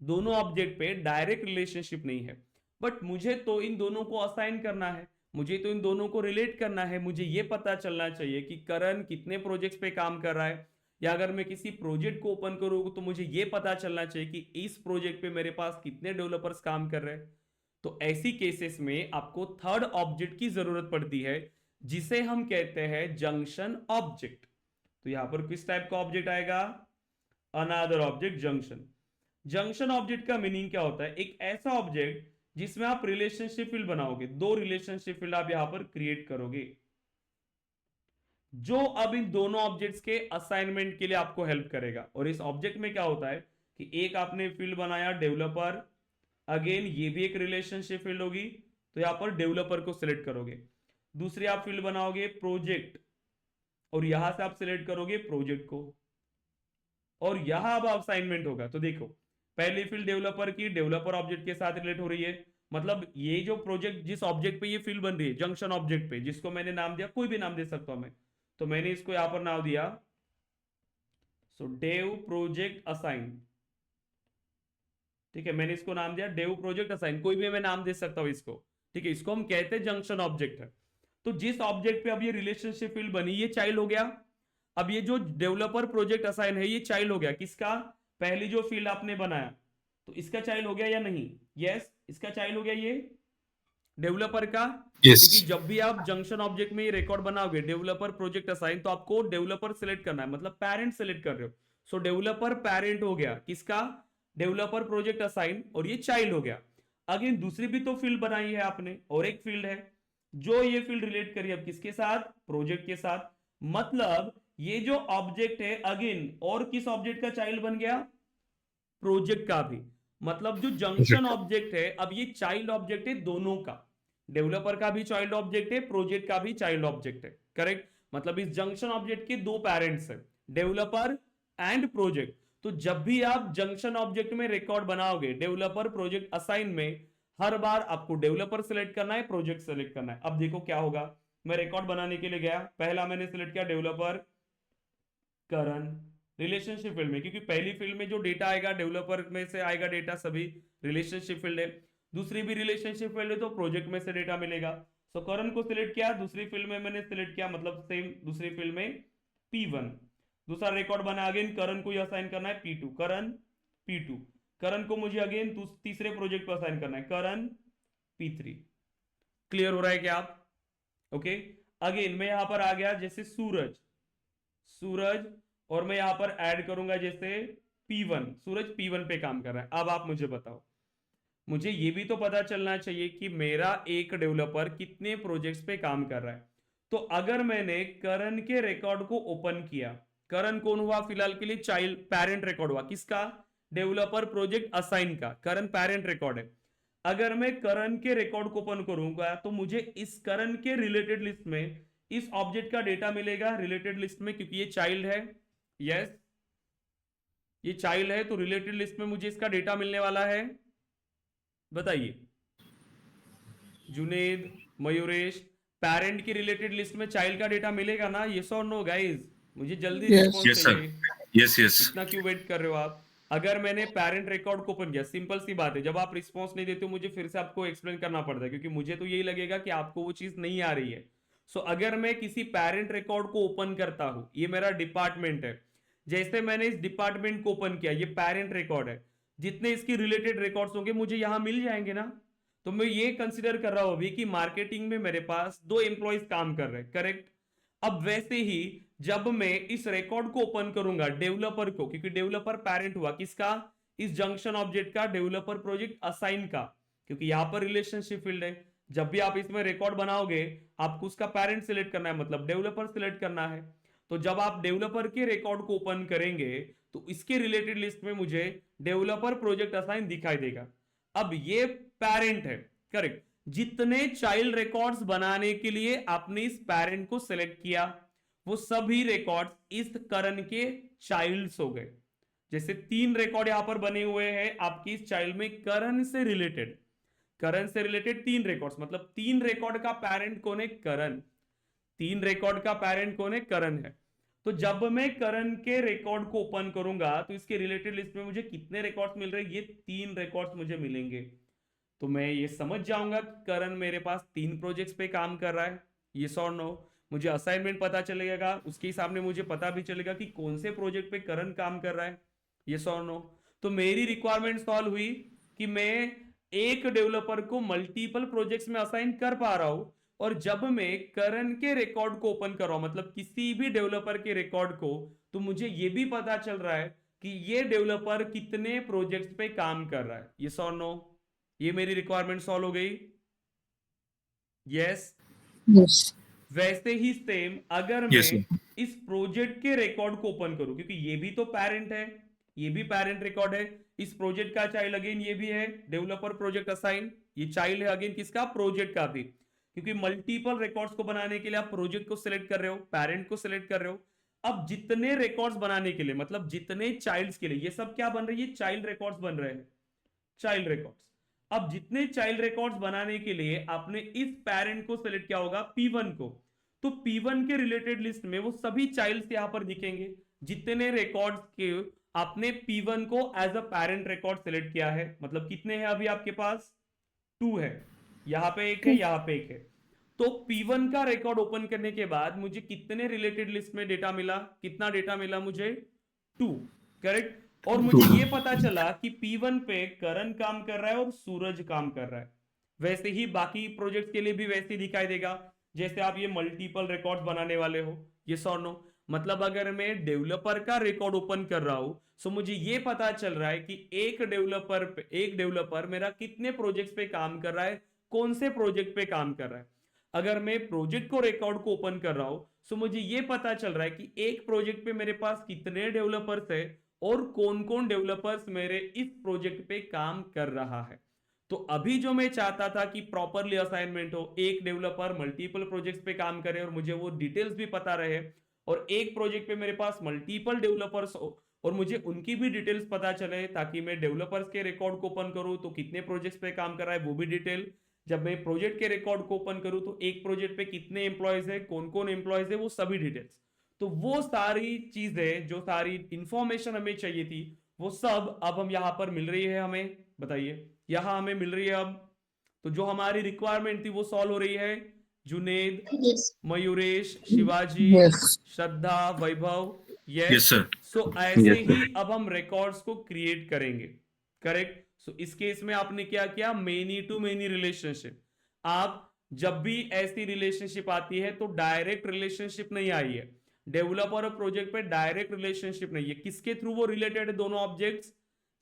[SPEAKER 1] दोनों ऑब्जेक्ट पे डायरेक्ट रिलेशनशिप नहीं है, बट मुझे तो इन दोनों को असाइन करना है, मुझे तो इन दोनों को रिलेट करना है। मुझे ये पता चलना चाहिए कि करण कितने प्रोजेक्ट्स पे काम कर रहा है, या अगर मैं किसी प्रोजेक्ट को ओपन करूँ तो मुझे ये पता चलना चाहिए कि इस प्रोजेक्ट पे मेरे पास कितने डेवलपर्स काम कर रहे हैं। तो ऐसी केसेस में आपको थर्ड ऑब्जेक्ट की जरूरत पड़ती है, जिसे हम कहते हैं जंक्शन ऑब्जेक्ट। तो यहां पर किस टाइप का ऑब्जेक्ट आएगा? Another object junction. Junction object का मीनिंग क्या होता है? एक ऐसा ऑब्जेक्ट जिसमें आप रिलेशनशिप फील्ड बनाओगे, दो रिलेशनशिप फील्ड आप यहां पर क्रिएट करोगे, जो अब इन दोनों ऑब्जेक्ट्स के असाइनमेंट के लिए आपको हेल्प करेगा। और इस ऑब्जेक्ट में क्या होता है? कि एक आपने फील्ड बनाया डेवलपर, अगेन ये भी एक रिलेशनशिप फील्ड होगी, तो यहां पर डेवलपर को सिलेक्ट करोगे। दूसरी आप फील्ड बनाओगे प्रोजेक्ट, और यहां से आप सिलेक्ट करोगे प्रोजेक्ट को, और यहां अब असाइनमेंट होगा। तो देखो, पहली फील्ड डेवलपर की डेवलपर ऑब्जेक्ट के साथ रिलेट हो रही है, मतलब ये जो प्रोजेक्ट जिस ऑब्जेक्ट पे ये फील्ड बन रही है, जंक्शन ऑब्जेक्ट पे, जिसको मैंने नाम दिया, कोई भी नाम दे सकता हूं मैं, तो मैंने इसको यहां पर नाम दिया सो डेव प्रोजेक्ट असाइन। ठीक है, मैंने इसको नाम दिया डेव प्रोजेक्ट असाइन, कोई भी मैं नाम दे सकता हूं इसको। ठीक है, इसको हम कहते हैं जंक्शन ऑब्जेक्ट है। तो जिस ऑब्जेक्ट पे अब ये रिलेशनशिप फील्ड बनी, ये चाइल्ड हो गया। अब ये जो डेवलपर प्रोजेक्ट असाइन है, ये चाइल्ड हो गया किसका? पहली जो फील्ड आपने बनाया, तो इसका चाइल्ड हो गया या नहीं? यस, इसका चाइल्ड हो गया ये डेवलपर का।
[SPEAKER 3] यस
[SPEAKER 1] क्योंकि जब भी आप जंक्शन ऑब्जेक्ट में ये रिकॉर्ड बनाओगे डेवलपर प्रोजेक्ट असाइन, तो आपको डेवलपर सिलेक्ट करना है, मतलब पेरेंट सिलेक्ट कर रहे हो। सो डेवलपर पेरेंट हो गया किसका? डेवलपर प्रोजेक्ट असाइन, और ये चाइल्ड हो गया। अगेन दूसरी भी तो फील्ड बनाई है आपने, और एक फील्ड है जो ये फील्ड रिलेट करिए अब किसके साथ? प्रोजेक्ट के साथ। मतलब ये जो ऑब्जेक्ट है अगेन और किस ऑब्जेक्ट का चाइल्ड बन गया? प्रोजेक्ट का भी। मतलब जो जंक्शन ऑब्जेक्ट है, अब ये चाइल्ड ऑब्जेक्ट है दोनों का, डेवलपर का भी चाइल्ड ऑब्जेक्ट है, प्रोजेक्ट का भी चाइल्ड ऑब्जेक्ट है। करेक्ट, मतलब इस जंक्शन ऑब्जेक्ट के दो पेरेंट्स है, डेवलपर एंड प्रोजेक्ट। तो जब भी आप जंक्शन ऑब्जेक्ट में रिकॉर्ड बनाओगे डेवलपर प्रोजेक्ट असाइन में, हर बार आपको डेवलपर सेलेक्ट करना है, प्रोजेक्ट सेलेक्ट करना है। अब देखो क्या होगा, मैं रिकॉर्ड बनाने के लिए गया, पहला मैंने सिलेक्ट किया डेवलपर करण, रिलेशनशिप फील्ड में, क्योंकि पहली फील्ड में जो डेटा आएगा डेवलपर में से आएगा डेटा, सभी रिलेशनशिप फील्ड है। दूसरी भी रिलेशनशिप फील्ड है, तो प्रोजेक्ट में से डेटा मिलेगा। सो करण को सिलेक्ट किया, दूसरी फील्ड में मैंने सिलेक्ट किया, मतलब सेम दूसरी फील्ड में P1। दूसरा रिकॉर्ड बना, अगेन करण को असाइन करना है P2, करण P2। करण को मुझे अगेन तीसरे प्रोजेक्ट पर असाइन करना है, करण P3। क्लियर हो रहा है क्या आप? ओके, अगेन मैं यहां पर आ गया जैसे सूरज, सूरज, और मैं यहां पर ऐड करूंगा जैसे P1, सूरज P1 पे काम कर रहा है। अब आप मुझे बताओ, मुझे ये भी तो पता चलना चाहिए कि मेरा एक डेवलपर कितने प्रोजेक्ट्स पे काम कर रहा है। तो अगर मैंने करण के रिकॉर्ड को ओपन किया, करण कौन हुआ फिलहाल के लिए? चाइल्ड, पेरेंट रिकॉर्ड हुआ किसका? डेवलपर प्रोजेक्ट असाइन का, करण पेरेंट रिकॉर्ड है। अगर मैं करण के रिकॉर्ड को ओपन करूंगा, तो मुझे इस करण के रिलेटेड लिस्ट में इस ऑब्जेक्ट का डेटा मिलेगा रिलेटेड लिस्ट में, क्योंकि ये चाइल्ड है। यस, ये चाइल्ड है, तो रिलेटेड लिस्ट में मुझे इसका डेटा मिलने वाला है। बताइए जुनेद, मयूरेश, पेरेंट की रिलेटेड लिस्ट में चाइल्ड का डेटा मिलेगा ना? यस और नो गाइस? मुझे जल्दी
[SPEAKER 4] Yes.
[SPEAKER 1] रिस्पॉन्स
[SPEAKER 3] यस सर,
[SPEAKER 1] चाहिए।
[SPEAKER 3] यस यस
[SPEAKER 1] इतना क्यों वेट कर रहे हो आप? अगर मैंने पेरेंट रिकॉर्ड को ओपन किया, सिंपल सी बात है, जब आप रिस्पॉन्स नहीं देते हो मुझे फिर से आपको एक्सप्लेन करना पड़ता है, क्योंकि मुझे तो यही लगेगा कि आपको वो चीज नहीं आ रही है। सो अगर मैं किसी पेरेंट रिकॉर्ड को ओपन करता हूं, ये मेरा डिपार्टमेंट है, जैसे मैंने इस डिपार्टमेंट को ओपन किया, ये पेरेंट रिकॉर्ड है, जितने इसकी रिलेटेड रिकॉर्ड्स होंगे मुझे यहां मिल जाएंगे ना। तो मैं ये कंसिडर कर रहा हूं अभी कि मार्केटिंग में मेरे पास 2 एम्प्लॉइज काम कर रहे हैं, करेक्ट। अब वैसे ही जब मैं इस रिकॉर्ड को ओपन करूंगा डेवलपर को, क्योंकि डेवलपर पेरेंट हुआ किसका? इस जंक्शन ऑब्जेक्ट का, डेवलपर प्रोजेक्ट असाइन का, क्योंकि यहां पर रिलेशनशिप फील्ड है। जब भी आप इसमें रिकॉर्ड बनाओगे, आपको उसका पेरेंट सिलेक्ट करना है, मतलब डेवलपर सिलेक्ट करना है। तो जब आप डेवलपर के रिकॉर्ड को ओपन करेंगे, तो इसके रिलेटेड लिस्ट में मुझे डेवलपर प्रोजेक्ट असाइन दिखाई देगा। अब ये पेरेंट है, करेक्ट। जितने चाइल्ड रिकॉर्ड्स बनाने के लिए आपने इस पेरेंट को सिलेक्ट किया, वो सभी रिकॉर्ड्स इस करण के चाइल्ड्स हो गए। जैसे 3 रिकॉर्ड यहां पर बने हुए हैं आपकी इस चाइल्ड में, करण से रिलेटेड, करण से रिलेटेड 3 रिकॉर्ड्स, मतलब 3 रिकॉर्ड का पेरेंट कौन है? करण। 3 रिकॉर्ड का पेरेंट कौन है? करण है। तो जब मैं करण के रिकॉर्ड को ओपन करूंगा, तो इसके रिलेटेड लिस्ट में मुझे कितने रिकॉर्ड्स मिल रहे हैं? ये 3 रिकॉर्ड्स मुझे मिलेंगे। तो मैं ये समझ जाऊंगा कि करण मेरे पास 3 प्रोजेक्ट्स पे काम कर रहा है, यस और नो। मुझे असाइनमेंट पता चलेगा, उसके सामने मुझे पता भी चलेगा कि कौन से प्रोजेक्ट पे करण काम कर रहा है, यस और नो। तो मेरी रिक्वायरमेंट सॉल्व हुई कि मैं एक डेवलपर को मल्टीपल प्रोजेक्ट्स में असाइन कर पा रहा हूं। और जब मैं करण के रिकॉर्ड को ओपन कर रहा हूं, मतलब किसी भी डेवलपर के रिकॉर्ड को, तो मुझे यह भी पता चल रहा है कि ये डेवलपर कितने प्रोजेक्ट्स पे काम कर रहा है, यस और नो। ये मेरी रिक्वायरमेंट सॉल्व हो गई, यस।
[SPEAKER 4] Yes.
[SPEAKER 1] वैसे ही सेम अगर
[SPEAKER 3] यस
[SPEAKER 1] मैं इस प्रोजेक्ट के रिकॉर्ड को ओपन करूं, क्योंकि ये भी तो पेरेंट है, ये भी पेरेंट रिकॉर्ड है। इस प्रोजेक्ट का चाइल्ड अगेन ये भी है, डेवलपर प्रोजेक्ट असाइन, ये चाइल्ड है अगेन किसका, प्रोजेक्ट का भी, क्योंकि मल्टीपल रिकॉर्ड्स को बनाने के लिए आप प्रोजेक्ट को सिलेक्ट कर रहे हो, पेरेंट को सिलेक्ट कर रहे हो। अब जितने रिकॉर्ड्स बनाने के लिए, मतलब जितने चाइल्ड्स के लिए, ये सब क्या बन रही है, चाइल्ड रिकॉर्ड्स बन रहे हैं, चाइल्ड रिकॉर्ड्स। अब जितने चाइल्ड रिकॉर्ड्स बनाने के लिए आपने इस पेरेंट को सिलेक्ट किया होगा, P1 को, तो P1 के रिलेटेड लिस्ट में वो सभी चाइल्ड्स यहां पर दिखेंगे, जितने रिकॉर्ड्स के आपने P1 को as a parent record select किया है। मतलब कितने हैं अभी आपके पास, 2 है, यहां पे एक है, यहां पे एक है। तो P1 का रिकॉर्ड ओपन करने के बाद मुझे कितने रिलेटेड लिस्ट में डेटा मिला, कितना डेटा मिला मुझे, 2, करेक्ट। और मुझे ये पता चला कि P1 पे करण काम कर रहा है और सूरज काम कर रहा है। वैसे ही बाकी प्रोजेक्ट के लिए भी वैसे ही दिखाई देगा, जैसे आप ये मल्टीपल रिकॉर्ड्स बनाने वाले हो, ये और नो। मतलब अगर मैं डेवलपर का रिकॉर्ड ओपन कर रहा हूं, तो मुझे ये पता चल रहा है कि एक डेवलपर मेरा कितने प्रोजेक्ट्स पे काम कर रहा है, कौन से प्रोजेक्ट पे काम कर रहा है। अगर मैं प्रोजेक्ट को रिकॉर्ड को ओपन कर रहा हूं, तो मुझे ये पता चल रहा है कि एक प्रोजेक्ट पे मेरे पास कितने डेवलपर्स है और कौन कौन डेवलपर्स मेरे इस प्रोजेक्ट पे काम कर रहा है। तो अभी जो मैं चाहता था कि प्रॉपरली असाइनमेंट हो, एक डेवलपर मल्टीपल प्रोजेक्ट्स पे काम करे और मुझे वो डिटेल्स भी पता रहे, और एक प्रोजेक्ट पे मेरे पास मल्टीपल डेवलपर्स हो और मुझे उनकी भी डिटेल्स पता चले, ताकि मैं डेवलपर्स के रिकॉर्ड को ओपन करूं तो कितने प्रोजेक्ट्स पे काम कर रहा है वो भी डिटेल, जब मैं प्रोजेक्ट के रिकॉर्ड को ओपन करूं तो एक प्रोजेक्ट पे कितने एम्प्लॉयज है, कौन कौन एम्प्लॉयज है, वो सभी डिटेल्स। तो वो सारी चीजें, जो सारी इंफॉर्मेशन हमें चाहिए थी, वो सब अब हम यहां पर मिल रही है हमें, बताइए, यहां हमें मिल रही है अब। तो जो हमारी रिक्वायरमेंट थी वो सॉल्व हो रही है। जुनेद,
[SPEAKER 4] Yes.
[SPEAKER 1] मयूरेश, शिवाजी,
[SPEAKER 4] Yes.
[SPEAKER 1] श्रद्धा, वैभव,
[SPEAKER 3] यस
[SPEAKER 1] यस।
[SPEAKER 3] सर।
[SPEAKER 1] सो ऐसे
[SPEAKER 2] Yes,
[SPEAKER 1] ही
[SPEAKER 2] sir.
[SPEAKER 1] अब हम रिकॉर्ड्स को क्रिएट करेंगे, करेक्ट। सो इस केस में आपने क्या किया, मेनी टू मेनी रिलेशनशिप। आप जब भी ऐसी रिलेशनशिप आती है तो डायरेक्ट रिलेशनशिप नहीं आई है, डेवलपर और प्रोजेक्ट पे डायरेक्ट रिलेशनशिप नहीं है, किसके थ्रू वो रिलेटेड है, दोनों ऑब्जेक्ट्स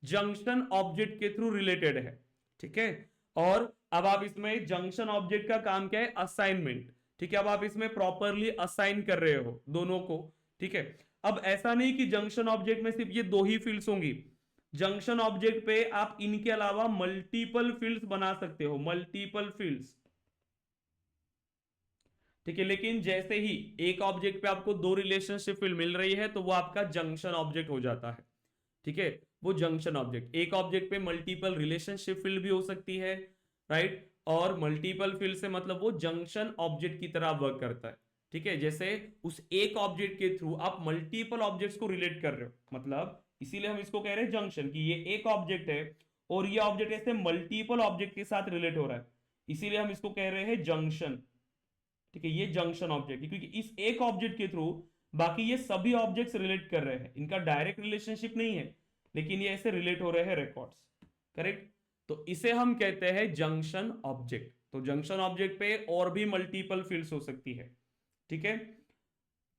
[SPEAKER 1] जंक्शन ऑब्जेक्ट के थ्रू रिलेटेड है, ठीक है। और अब आप इसमें जंक्शन ऑब्जेक्ट का काम क्या है, असाइनमेंट, ठीक है। अब आप इसमें प्रॉपरली असाइन कर रहे हो दोनों को, ठीक है। अब ऐसा नहीं कि जंक्शन ऑब्जेक्ट में सिर्फ ये दो ही फील्ड्स होंगी, जंक्शन ऑब्जेक्ट पे आप इनके अलावा मल्टीपल फील्ड्स बना सकते हो, मल्टीपल फील्ड्स, ठीक है। लेकिन जैसे ही एक ऑब्जेक्ट पे आपको दो रिलेशनशिप फील्ड मिल रही है तो वो आपका जंक्शन ऑब्जेक्ट हो जाता है, ठीक है। वो जंक्शन ऑब्जेक्ट, एक ऑब्जेक्ट पे मल्टीपल रिलेशनशिप फील्ड भी हो सकती है, राइट। और मल्टीपल फील्ड से मतलब वो जंक्शन ऑब्जेक्ट की तरह वर्क करता है, ठीक है। जैसे उस एक ऑब्जेक्ट के थ्रू आप मल्टीपल ऑब्जेक्ट्स को रिलेट कर रहे हो, मतलब इसीलिए हम इसको कह रहे हैं जंक्शन, कि ये एक ऑब्जेक्ट है और ये ऑब्जेक्ट ऐसे मल्टीपल ऑब्जेक्ट के साथ रिलेट हो रहा है, इसीलिए हम इसको कह रहे हैं जंक्शन, ठीक है। ये जंक्शन ऑब्जेक्ट है क्योंकि इस एक ऑब्जेक्ट के थ्रू बाकी ये सभी ऑब्जेक्ट्स रिलेट कर रहे हैं, इनका डायरेक्ट रिलेशनशिप नहीं है, लेकिन ये ऐसे रिलेट हो रहे हैं रिकॉर्ड्स, करेक्ट। तो इसे हम कहते हैं जंक्शन ऑब्जेक्ट। तो जंक्शन ऑब्जेक्ट पे और भी मल्टीपल फील्ड्स हो सकती है, ठीक है।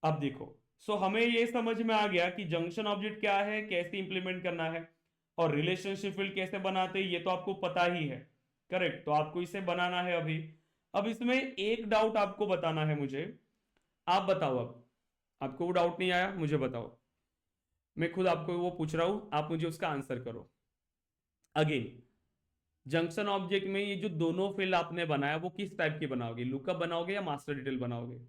[SPEAKER 1] अब देखो, सो हमें ये समझ में आ गया कि जंक्शन ऑब्जेक्ट क्या है, कैसे इंप्लीमेंट करना है, और रिलेशनशिप फील्ड कैसे बनाते हैं ये तो आपको पता ही है, करेक्ट। तो आपको इसे बनाना है अभी। अब इसमें एक डाउट आपको बताना है मुझे, आप बताओ, अब आपको वो डाउट नहीं आया, मुझे बताओ, मैं खुद आपको वो पूछ रहा हूं, आप मुझे उसका आंसर करो। अगेन, जंक्शन ऑब्जेक्ट में ये जो दोनों फील्ड आपने बनाया वो किस टाइप की बनाओगे, लुकअप बनाओगे या मास्टर डिटेल बनाओगे।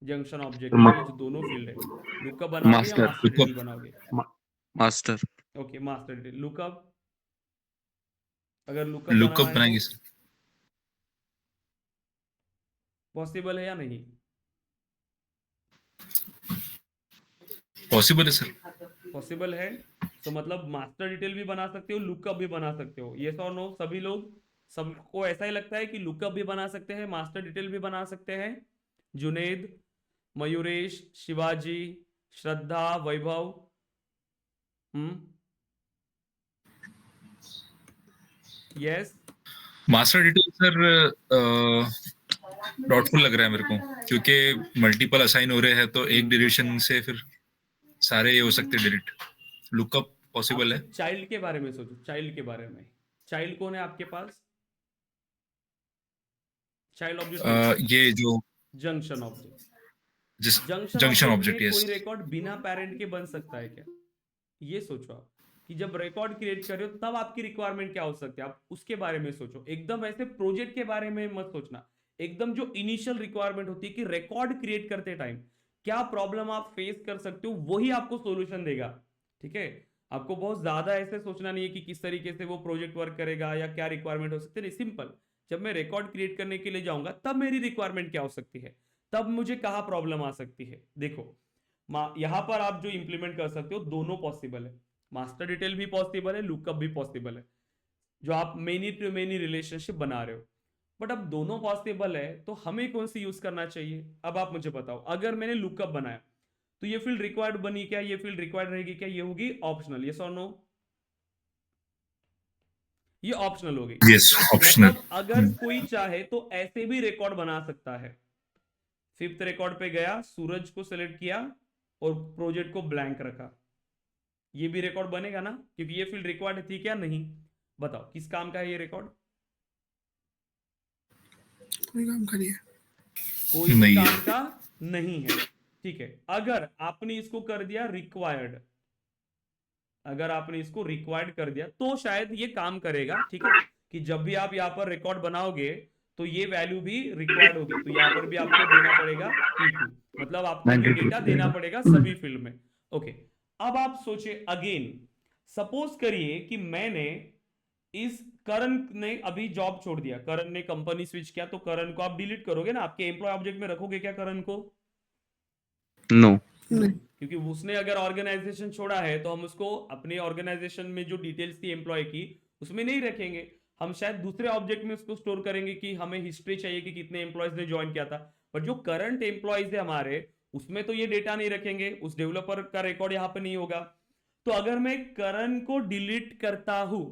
[SPEAKER 1] जंक्शन ऑब्जेक्ट में ये जो दोनों फील्ड है, लुकअप बनाओगे या
[SPEAKER 2] Master.
[SPEAKER 1] मास्टर डिटेल बनाओगे।
[SPEAKER 2] Ma- Master.
[SPEAKER 1] Okay, master detail. Lookup, अगर लुकअप बनाना
[SPEAKER 3] लुकअप
[SPEAKER 1] है तो
[SPEAKER 3] बनाएंगे सर।
[SPEAKER 1] पॉसिबल है या नहीं।
[SPEAKER 3] पॉसिबल है सर।
[SPEAKER 1] पॉसिबल है, तो मतलब मास्टर डिटेल भी बना सकते हो, लुकअप भी बना सकते हो, ये और नो, सभी लोग, सबको ऐसा ही लगता है कि लुकअप भी बना सकते हैं, मास्टर डिटेल भी बना सकते हैं। Junaid, Mayuresh, Shivaji, Shraddha, Vaibhav, yes.
[SPEAKER 3] Master detail sir doubtful लग रहा है मेरे को, क्योंकि मल्टीपल असाइन हो रहे हैं तो एक डिलीशन से फिर सारे ये हो सकते हैं डिलीट। लुकअप पॉसिबल है।
[SPEAKER 1] चाइल्ड के बारे में सोचो, चाइल्ड के बारे में, चाइल्ड कौन है आपके पास, चाइल्ड ऑब्जेक्ट कौन है,
[SPEAKER 3] ये जो
[SPEAKER 1] junction object, junction
[SPEAKER 3] junction
[SPEAKER 1] object
[SPEAKER 3] object,
[SPEAKER 1] में
[SPEAKER 3] यस।
[SPEAKER 1] कोई रिकॉर्ड बिना पैरेंट के बन सकता है क्या? ये सोचो आप कि जब रिकॉर्ड क्रिएट कर रहे हो तब आपकी रिक्वायरमेंट क्या हो सकती है, आप उसके बारे में सोचो। एकदम ऐसे प्रोजेक्ट के बारे में मत सोचना। एकदम जो इनिशियल रिक्वायरमेंट होती है कि रिकॉर्ड क्रिएट करते टाइम क्या प्रॉब्लम आप फेस कर सकते हो, वही आपको सोल्यूशन देगा। ठीक है, आपको बहुत ज्यादा ऐसे सोचना नहीं है कि किस तरीके से वो प्रोजेक्ट वर्क करेगा या क्या रिक्वायरमेंट हो सकती है। नहीं, सिंपल, जब मैं रिकॉर्ड क्रिएट करने के लिए जाऊंगा तब मेरी रिक्वायरमेंट क्या हो सकती है, तब मुझे कहाँ प्रॉब्लम आ सकती है। देखो, यहां पर आप जो इंप्लीमेंट कर सकते हो दोनों पॉसिबल है। मास्टर डिटेल भी पॉसिबल है, लुकअप भी पॉसिबल है, जो आप मेनी टू मेनी रिलेशनशिप बना रहे हो। बट अब दोनों पॉसिबल है तो हमें कौन सी यूज करना चाहिए, अब आप मुझे बताओ। अगर मैंने लुकअप बनाया तो ये फील्ड रिक्वायर्ड बनी क्या, ये फील्ड रिक्वायर्ड रहेगी क्या, ये होगी ऑप्शनल, यस और नो? ये ऑप्शनल हो गई।
[SPEAKER 3] Yes, optional.
[SPEAKER 1] मतलब अगर कोई चाहे तो ऐसे भी रिकॉर्ड बना सकता है। फिफ्थ रिकॉर्ड पे गया, सूरज को सिलेक्ट किया और प्रोजेक्ट को ब्लैंक रखा, ये भी रिकॉर्ड बनेगा ना, क्योंकि ये फील्ड रिक्वायर्ड थी क्या? नहीं। बताओ किस काम का है ये रिकॉर्ड?
[SPEAKER 4] कोई काम करिए।
[SPEAKER 1] कोई भी
[SPEAKER 3] नहीं
[SPEAKER 1] काम
[SPEAKER 3] है।
[SPEAKER 1] का नहीं है। ठीक है, अगर आपने इसको कर दिया रिक्वायर्ड, अगर आपने इसको रिक्वायर्ड कर दिया तो शायद ये काम करेगा। ठीक है, कि जब भी आप यहाँ पर रिकॉर्ड बनाओगे तो ये वैल्यू भी रिक्वायर्ड होगी, तो यहाँ पर भी आपको देना पड़ेगा P2, मतलब आपको ये
[SPEAKER 2] 92
[SPEAKER 1] डेटा देना पड़ेगा सभी फील्ड में। ओके, अब आप सोचिए अगेन, सपोज करिए कि मैंने इस करण ने अभी जॉब छोड़ दिया, करण ने कंपनी स्विच किया, तो करण को आप डिलीट करोगे ना, आपके एम्प्लॉय ऑब्जेक्ट में रखोगे क्या करण को?
[SPEAKER 2] नो।
[SPEAKER 1] नहीं, क्योंकि उसने अगर ऑर्गेनाइजेशन छोड़ा है तो हम उसको अपने ऑर्गेनाइजेशन में जो डिटेल्स थी एम्प्लॉय की उसमें नहीं रखेंगे, हम शायद दूसरे ऑब्जेक्ट में उसको स्टोर करेंगे कि हमें हिस्ट्री चाहिए कि कितने एम्प्लॉयज ने ज्वाइन किया था। बट जो करंट एम्प्लॉयज है हमारे, उसमें तो ये डेटा नहीं रखेंगे, उस डेवलपर का रिकॉर्ड यहाँ पे नहीं होगा। तो अगर मैं करण को डिलीट करता हूं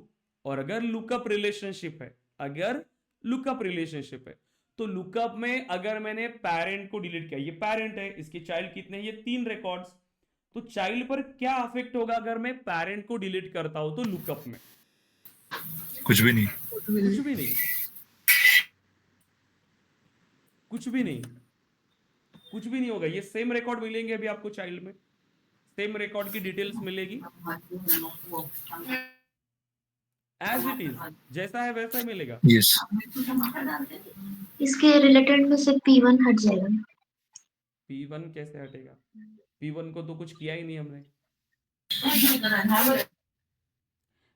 [SPEAKER 1] और अगर लुकअप रिलेशनशिप है, अगर लुकअप रिलेशनशिप है, तो लुकअप में अगर मैंने पेरेंट को डिलीट किया, ये पेरेंट है, इसके चाइल्ड कितने हैं? ये 3 रिकॉर्ड्स। तो चाइल्ड पर क्या अफेक्ट होगा अगर मैं पेरेंट को डिलीट करता हूं तो लुकअप में?
[SPEAKER 3] कुछ भी नहीं।
[SPEAKER 1] कुछ भी नहीं, कुछ भी नहीं, कुछ भी नहीं होगा। ये सेम रिकॉर्ड मिलेंगे अभी आपको चाइल्ड में, सेम रिकॉर्ड की डिटेल्स मिलेगी एज इट इज, जैसा है वैसा ही मिलेगा।
[SPEAKER 3] यस।
[SPEAKER 5] इसके रिलेटेड में से P1 हट जाएगा।
[SPEAKER 1] P1 कैसे हटेगा? P1 को तो कुछ किया ही नहीं हमने।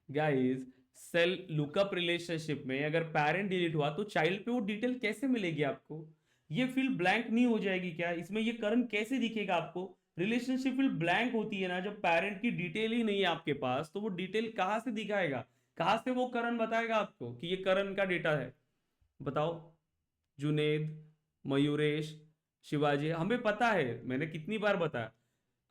[SPEAKER 1] गाइस, सेल लुकअप रिलेशनशिप में अगर पेरेंट डिलीट हुआ तो चाइल्ड पे वो डिटेल कैसे मिलेगी आपको? ये फील्ड ब्लैंक नहीं हो जाएगी क्या? इसमें ये करंट कैसे दिखेगा आपको? रिलेशनशिप फील्ड ब्लैंक होती है ना, जब पेरेंट की डिटेल ही नहीं है आपके पास, तो वो डिटेल कहां से दिखाएगा? कहां से वो करण बताएगा आपको कि ये करण का डेटा है? बताओ, जुनेद, मयूरेश, शिवाजी, हमें पता है, मैंने कितनी बार बताया,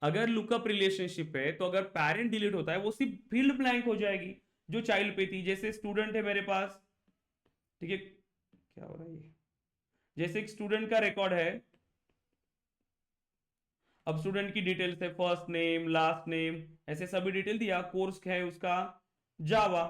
[SPEAKER 1] अगर लुकअप रिलेशनशिप है तो अगर पेरेंट डिलीट होता है वो सिर्फ फील्ड ब्लैंक हो जाएगी जो चाइल्ड पे थी। जैसे स्टूडेंट है मेरे पास, ठीक है, क्या हो रहा है ये, जैसे एक स्टूडेंट का रिकॉर्ड है, अब स्टूडेंट की डिटेल्स है, फर्स्ट नेम, लास्ट नेम, ऐसे सभी डिटेल दिया, कोर्स है उसका जावा।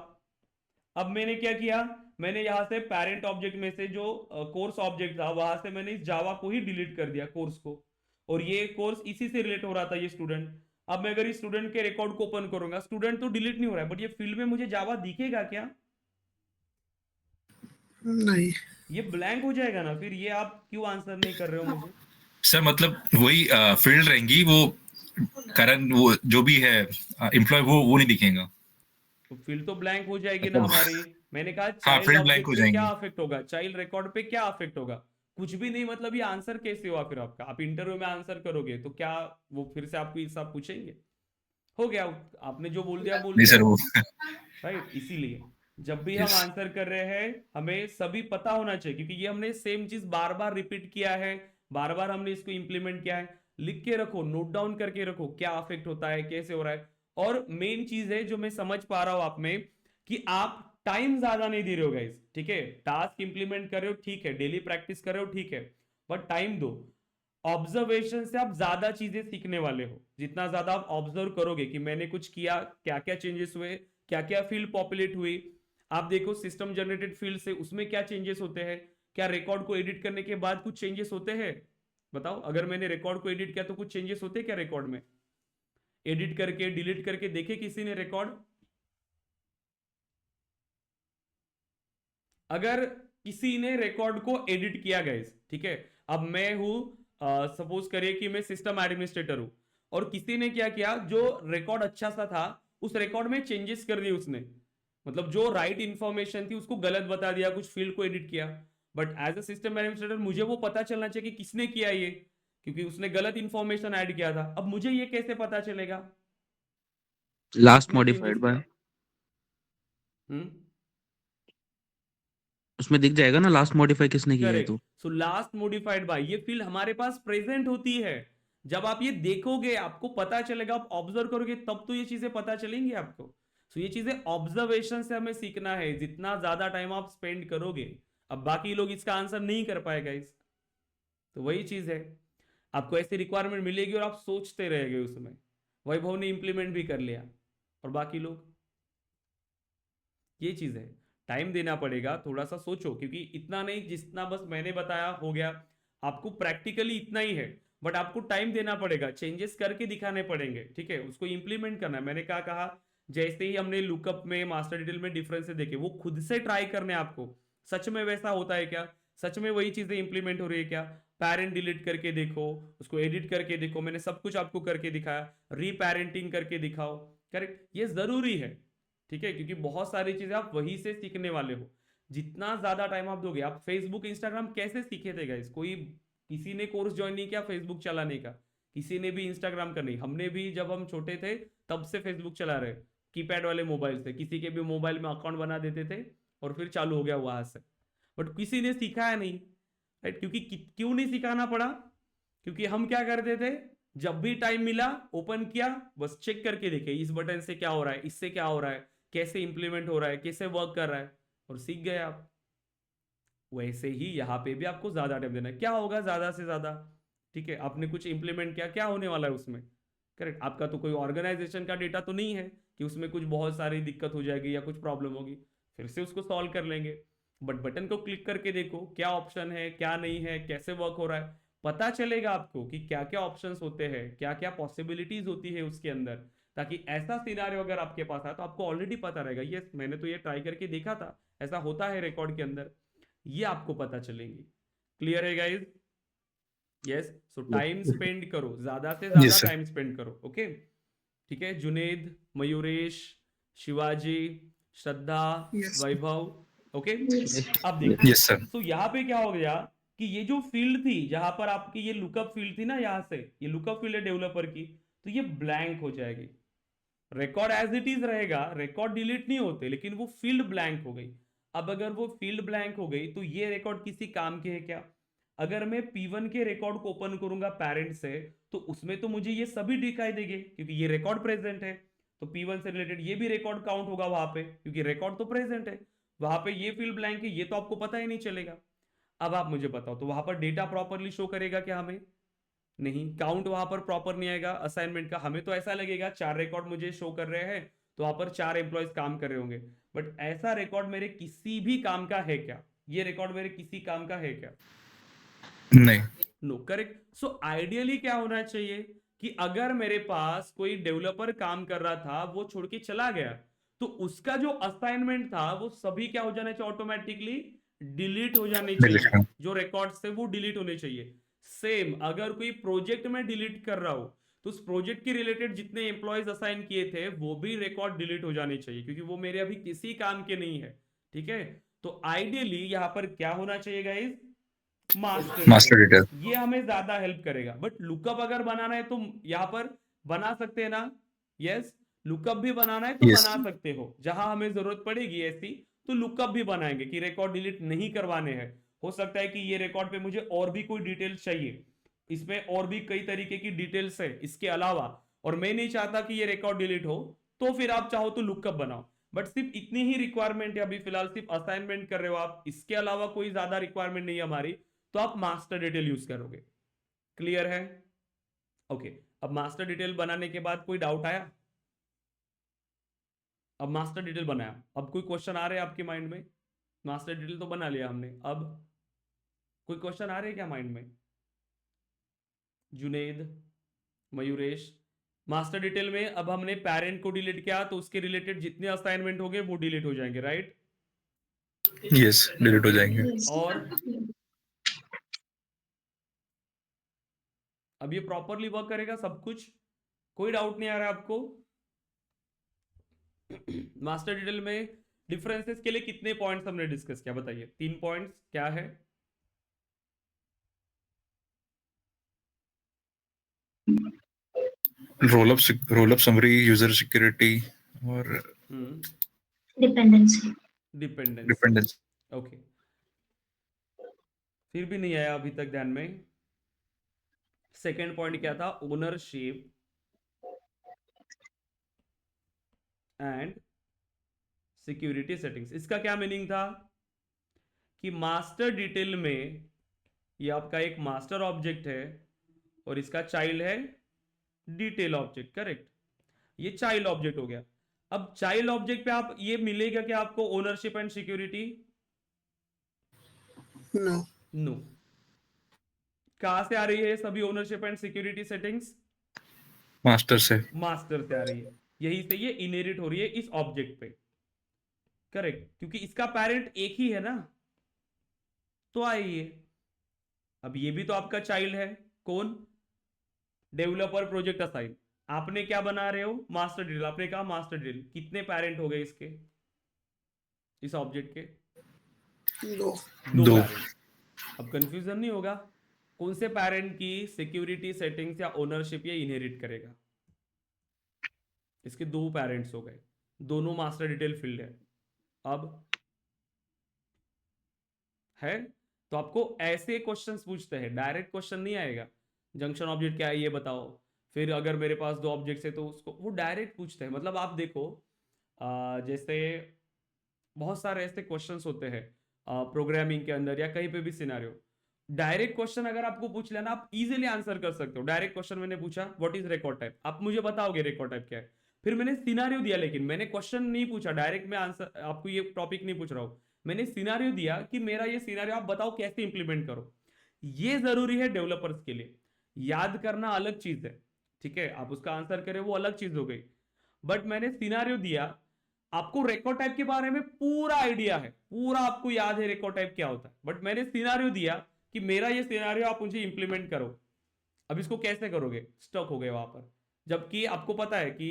[SPEAKER 1] अब मैंने क्या किया, मैंने यहां से पेरेंट ऑब्जेक्ट में से जो कोर्स ऑब्जेक्ट था वहां से मैंने इस जावा को ही डिलीट कर दिया, कोर्स को, और ये कोर्स इसी से रिलेट हो रहा था, ये स्टूडेंट। अब मैं अगर इस स्टूडेंट के रिकॉर्ड को ओपन करूंगा, स्टूडेंट तो डिलीट नहीं हो रहा है, बट ये फील्ड में मुझे जावा दिखेगा क्या?
[SPEAKER 4] नहीं।
[SPEAKER 1] ये ब्लैंक हो जाएगा ना। फिर ये आप क्यों आंसर नहीं कर रहे हो मुझे?
[SPEAKER 3] सर मतलब वही फील्ड रहेंगी, वो करंट वो जो भी है एम्प्लॉय वो नहीं दिखेगा।
[SPEAKER 1] तो फील्ड तो ब्लैंक हो जाएगी ना
[SPEAKER 3] मतलब
[SPEAKER 1] हमारी। मैंने कहा
[SPEAKER 3] हाँ,
[SPEAKER 1] चाइल्ड
[SPEAKER 3] फील्ड ब्लैंक
[SPEAKER 1] ऑब्जेक्ट
[SPEAKER 3] हो
[SPEAKER 1] पे क्या
[SPEAKER 3] जाएंगी।
[SPEAKER 1] अफेक्ट होगा, चाइल्ड रिकॉर्ड पे क्या अफेक्ट होगा? कुछ भी नहीं, मतलब ये आंसर कैसे हुआ फिर आपका? आप इंटरव्यू में आंसर करोगे तो क्या वो फिर से आपको ये सब पूछेंगे? हो गया, आपने जो बोल
[SPEAKER 3] नहीं
[SPEAKER 1] दिया,
[SPEAKER 3] सर, वो
[SPEAKER 1] राइट। इसीलिए जब भी हम
[SPEAKER 3] यस।
[SPEAKER 1] आंसर कर रहे हैं हमें सभी पता होना चाहिए, क्योंकि ये हमने सेम चीज बार बार रिपीट किया है, बार बार हमने इसको इंप्लीमेंट किया है। लिख के रखो, नोट डाउन करके रखो क्या अफेक्ट होता है, कैसे हो रहा है। और मेन चीज है जो मैं समझ पा रहा हूं आप में, कि आप टाइम ज्यादा नहीं दे रहे हो गाइस। ठीक है, टास्क इंप्लीमेंट कर रहे हो, ठीक है, डेली प्रैक्टिस कर रहे हो, ठीक है, बट टाइम दो। ऑब्जर्वेशन से आप ज्यादा चीजें सीखने वाले हो। जितना ज्यादा आप ऑब्जर्व करोगे कि मैंने कुछ किया, क्या क्या चेंजेस हुए, क्या क्या फील्ड पॉपुलेट हुई, आप देखो सिस्टम जनरेटेड फील्ड से उसमें क्या चेंजेस होते हैं, क्या रिकॉर्ड को एडिट करने के बाद कुछ चेंजेस होते हैं? बताओ, अगर मैंने रिकॉर्ड को एडिट किया तो कुछ चेंजेस होते क्या रिकॉर्ड में? एडिट करके डिलीट करके देखे किसी ने रिकॉर्ड? अगर किसी ने रिकॉर्ड को एडिट किया गाइस, ठीक है, अब मैं हूं, सपोज करिए कि मैं सिस्टम एडमिनिस्ट्रेटर हूं, और किसी ने क्या किया, जो रिकॉर्ड अच्छा सा था उस रिकॉर्ड में चेंजेस कर दिए उसने, मतलब जो राइट इंफॉर्मेशन थी उसको गलत बता दिया, कुछ फील्ड को एडिट किया, but as a system administrator मुझे वो पता चलना चाहिए कि किसने किया ये, क्योंकि उसने गलत इंफॉर्मेशन ऐड किया था। अब मुझे ये कैसे पता चलेगा
[SPEAKER 2] लास्ट
[SPEAKER 1] किसने चेंजेस
[SPEAKER 2] मॉडिफाइड बाय,
[SPEAKER 1] किया? हम्म,
[SPEAKER 2] उसमें दिख जाएगा ना लास्ट मॉडिफाई किसने किया है
[SPEAKER 1] करेक्ट।
[SPEAKER 2] तो।
[SPEAKER 1] सो लास्ट मॉडिफाइड बाय ये फील्ड हमारे पास प्रेजेंट होती है। जब आप ये देखोगे आपको पता चलेगा, आप ऑब्जर्व करोगे तब तो ये चीजें पता चलेंगी आपको। सो ये चीजें ऑब्जर्वेशन से हमें सीखना है, जितना ज्यादा टाइम आप स्पेंड करोगे। अब बाकी लोग इसका आंसर नहीं कर पाएगा इस, तो वही चीज है, आपको ऐसी रिक्वायरमेंट मिलेगी और आप सोचते रहेंगे उसमें। वैभव ने इंप्लीमेंट भी कर लिया, और बाकी लोग, ये चीज है, टाइम देना पड़ेगा, थोड़ा सा सोचो, क्योंकि इतना नहीं जितना बस मैंने बताया हो गया, आपको प्रैक्टिकली इतना ही है, बट आपको टाइम देना पड़ेगा, चेंजेस करके दिखाने पड़ेंगे, ठीक है, उसको इंप्लीमेंट करना है। मैंने क्या कहा, जैसे ही हमने लुकअप में मास्टर डिटेल में डिफरेंस देखे, वो खुद से ट्राई करने आपको, सच में वैसा होता है क्या, सच में वही चीजें इंप्लीमेंट हो रही है क्या? पेरेंट डिलीट करके देखो, उसको एडिट करके देखो, मैंने सब कुछ आपको करके दिखाया, रीपेरेंटिंग करके दिखाओ, करेक्ट, ये जरूरी है, ठीक है, क्योंकि बहुत सारी चीजें आप वहीं से सीखने वाले हो। जितना ज्यादा टाइम आप दोगे, आप फेसबुक इंस्टाग्राम कैसे सीखे थे गाइस? कोई किसी ने कोर्स ज्वाइन नहीं किया फेसबुक चलाने का, किसी ने भी इंस्टाग्राम का नहीं, हमने भी जब हम छोटे थे तब से फेसबुक चला रहे, कीपैड वाले मोबाइल से, किसी के भी मोबाइल में अकाउंट बना देते थे और फिर चालू हो गया वहां से, बट किसी ने सिखाया नहीं, राइट? क्योंकि क्यों नहीं सिखाना पड़ा? क्योंकि हम क्या करते थे, जब भी टाइम मिला ओपन किया, बस चेक करके देखे इस बटन से क्या हो रहा है, इससे क्या हो रहा है, कैसे इंप्लीमेंट हो रहा है, कैसे वर्क कर रहा है, और सीख गए आप। वैसे ही यहाँ पे भी आपको ज्यादा टाइम देना है। क्या होगा ज्यादा से ज्यादा, ठीक है, आपने कुछ इंप्लीमेंट किया, क्या होने वाला है उसमें? करेक्ट, आपका तो कोई ऑर्गेनाइजेशन का डेटा तो नहीं है कि उसमें कुछ बहुत सारी दिक्कत हो जाएगी या कुछ प्रॉब्लम होगी, फिर से उसको सॉल्व कर लेंगे। बट बटन को क्लिक करके देखो क्या ऑप्शन है, क्या नहीं है, कैसे वर्क हो रहा है, पता चलेगा आपको कि क्या क्या ऑप्शंस होते हैं, क्या क्या पॉसिबिलिटीज होती है उसके अंदर, ताकि ऐसा सिनारियो अगर आपके पास आए तो आपको ऑलरेडी पता रहेगा, ये मैंने तो ये ट्राई करके देखा था, ऐसा होता है रिकॉर्ड के अंदर, ये आपको पता चलेंगी। क्लियर है गाइज? यस। सो टाइम स्पेंड करो, ज्यादा से ज्यादा
[SPEAKER 3] यस सर।
[SPEAKER 1] टाइम स्पेंड करो, ओके? ठीक है, जुनेद, मयूरेश, शिवाजी, श्रद्धा,
[SPEAKER 4] यस
[SPEAKER 1] वैभव, ओके।
[SPEAKER 5] Yes.
[SPEAKER 1] अब देखिए,
[SPEAKER 3] यस सर।
[SPEAKER 1] तो यहाँ पे क्या हो गया कि ये जो फील्ड थी जहां पर आपकी ये लुकअप फील्ड थी ना, यहां से ये लुकअप फील्ड है डेवलपर की, तो ये ब्लैंक हो जाएगी। रिकॉर्ड एज इट इज रहेगा, रिकॉर्ड डिलीट नहीं होते, लेकिन वो फील्ड ब्लैंक हो गई। अब अगर वो फील्ड ब्लैंक हो गई तो ये रिकॉर्ड किसी काम के है क्या? अगर मैं P1 के रिकॉर्ड को ओपन करूंगा पेरेंट से, तो उसमें तो मुझे ये सभी दिखाई देंगे क्योंकि ये रिकॉर्ड प्रेजेंट है, तो P1 से रिलेटेड ये भी रिकॉर्ड काउंट होगा वहां पे, क्योंकि रिकॉर्ड तो प्रेजेंट है। वहां पे ये फील्ड ब्लैंक है, ये तो आपको पता ही नहीं चलेगा। अब आप मुझे बताओ, तो वहां पर डेटा प्रॉपरली शो करेगा क्या हमें? नहीं, काउंट वहां पर प्रॉपर नहीं आएगा असाइनमेंट का, हमें तो ऐसा लगेगा 4 रिकॉर्ड मुझे शो कर रहे हैं तो वहां पर 4 एम्प्लॉयज काम कर रहे होंगे, बट ऐसा रिकॉर्ड मेरे किसी भी काम का है क्या? ये रिकॉर्ड मेरे किसी काम का है क्या?
[SPEAKER 3] नहीं।
[SPEAKER 1] No, correct. सो आइडियली क्या होना चाहिए कि अगर मेरे पास कोई डेवलपर काम कर रहा था, वो छोड़ के चला गया, तो उसका जो असाइनमेंट था वो सभी क्या हो जाना चाहिए, ऑटोमेटिकली डिलीट हो जाने चाहिए,
[SPEAKER 3] डिलीट।
[SPEAKER 1] जो रिकॉर्ड से वो डिलीट होने चाहिए। सेम अगर कोई प्रोजेक्ट में डिलीट कर रहा हो, तो उस प्रोजेक्ट के रिलेटेड जितने एम्प्लॉयज असाइन किए थे वो भी रिकॉर्ड डिलीट हो जाने चाहिए, क्योंकि वो मेरे अभी किसी काम के नहीं है, ठीक है? तो आइडियली यहां पर क्या होना चाहिए guys? Master
[SPEAKER 3] master
[SPEAKER 1] detail.
[SPEAKER 3] Detail.
[SPEAKER 1] ये हमें ज्यादा हेल्प करेगा, बट लुकअप अगर बनाना है तो यहां पर बना सकते हैं ना? यस, लुकअप भी बनाना है तो
[SPEAKER 3] यस।
[SPEAKER 1] बना सकते हो, जहां हमें जरूरत पड़ेगी ऐसी तो लुकअप भी बनाएंगे कि रिकॉर्ड डिलीट नहीं करवाने हैं। हो सकता है कि ये रिकॉर्ड पे मुझे और भी कोई डिटेल्स चाहिए, इसमें और भी कई तरीके की डिटेल्स है इसके अलावा, और मैं नहीं चाहता कि ये रिकॉर्ड डिलीट हो, तो फिर आप चाहो तो लुकअप बनाओ। बट सिर्फ इतनी ही रिक्वायरमेंट है अभी फिलहाल, सिर्फ असाइनमेंट कर रहे हो आप, इसके अलावा कोई ज्यादा रिक्वायरमेंट नहीं है हमारी, तो आप मास्टर डिटेल यूज करोगे। क्लियर है? ओके। अब मास्टर डिटेल बनाने के बाद कोई डाउट आया? अब मास्टर डिटेल बनाया, अब कोई क्वेश्चन आ रहे हैं आपके माइंड में? मास्टर डिटेल तो बना लिया हमने, अब कोई क्वेश्चन आ रहे हैं क्या माइंड में? जुनेद, मयूरेश। मास्टर डिटेल में अब हमने पेरेंट को डिलीट किया तो उसके रिलेटेड जितने असाइनमेंट होंगे वो डिलीट हो जाएंगे, राइट?
[SPEAKER 3] यस, डिलीट हो जाएंगे।
[SPEAKER 1] और अब ये प्रॉपरली वर्क करेगा सब कुछ, कोई डाउट नहीं आ रहा है आपको? मास्टर डिटेल में डिफरेंसेस के लिए कितने पॉइंट्स हमने डिस्कस किया बताइए? 3 पॉइंट्स क्या है?
[SPEAKER 3] Roll up summary, user security और
[SPEAKER 5] डिपेंडेंसी।
[SPEAKER 3] डिपेंडेंस।
[SPEAKER 1] ओके, फिर भी नहीं आया अभी तक ध्यान में। सेकेंड पॉइंट क्या था? Ownership and security settings. इसका क्या मीनिंग था कि मास्टर डिटेल में ये आपका एक मास्टर ऑब्जेक्ट है और इसका चाइल्ड है डिटेल ऑब्जेक्ट, करेक्ट? ये चाइल्ड ऑब्जेक्ट हो गया। अब चाइल्ड ऑब्जेक्ट पे आप ये मिलेगा कि आपको ownership and security?
[SPEAKER 4] No.
[SPEAKER 1] No. कहां से आ रही है सभी ownership and security settings?
[SPEAKER 3] Master से।
[SPEAKER 1] मास्टर से आ रही है, यही से ये इनहेरिट हो रही है इस ऑब्जेक्ट पे, करेक्ट? क्योंकि इसका पेरेंट एक ही है ना, तो आइए अब ये भी तो आपका चाइल्ड है। कौन? Developer project assign. आपने क्या बना रहे हो? Master detail. आपने कहा मास्टर डिटेल, कितने पेरेंट हो गए इसके, इस ऑब्जेक्ट के?
[SPEAKER 4] दो।
[SPEAKER 3] दो।
[SPEAKER 1] पेरेंट। अब कंफ्यूजन नहीं होगा कौन से पेरेंट की सिक्योरिटी सेटिंग्स या ओनरशिप ये इनहेरिट करेगा। इसके 2 पेरेंट्स हो गए, दोनों मास्टर डिटेल फील्ड है। अब है तो आपको ऐसे क्वेश्चंस पूछते हैं, डायरेक्ट क्वेश्चन नहीं आएगा जंक्शन ऑब्जेक्ट क्या है ये बताओ। फिर अगर मेरे पास 2 ऑब्जेक्ट्स है तो उसको वो डायरेक्ट पूछते हैं। मतलब आप देखो जैसे बहुत सारे ऐसे क्वेश्चंस होते हैं प्रोग्रामिंग के अंदर या कहीं पे भी सिनेरियो। डायरेक्ट क्वेश्चन अगर आपको पूछ लेना आप इजीली आंसर कर सकते हो। डायरेक्ट क्वेश्चन मैंने पूछा व्हाट इज रिकॉर्ड टाइप, आप मुझे बताओगे रिकॉर्ड टाइप क्या है। फिर मैंने सिनेरियो दिया, लेकिन मैंने क्वेश्चन नहीं पूछा, डायरेक्ट मैं आंसर आपको ये टॉपिक नहीं पूछ रहा हूं, मैंने सिनेरियो दिया कि मेरा ये सिनेरियो आप बताओ कैसे इंप्लीमेंट करो। ये जरूरी है डेवलपर्स के लिए। याद करना अलग चीज है, ठीक है, आप उसका आंसर करें वो अलग चीज हो गई। बट मैंने सिनेरियो दिया, आपको रिकॉर्ड टाइप के बारे में पूरा आइडिया है, पूरा आपको याद है रिकॉर्ड टाइप क्या होता है, बट मैंने सिनेरियो दिया कि मेरा ये सिनेरियो आप मुझे इंप्लीमेंट करो। अब इसको कैसे करोगे? स्टक हो गए वहां पर, जबकि आपको पता है कि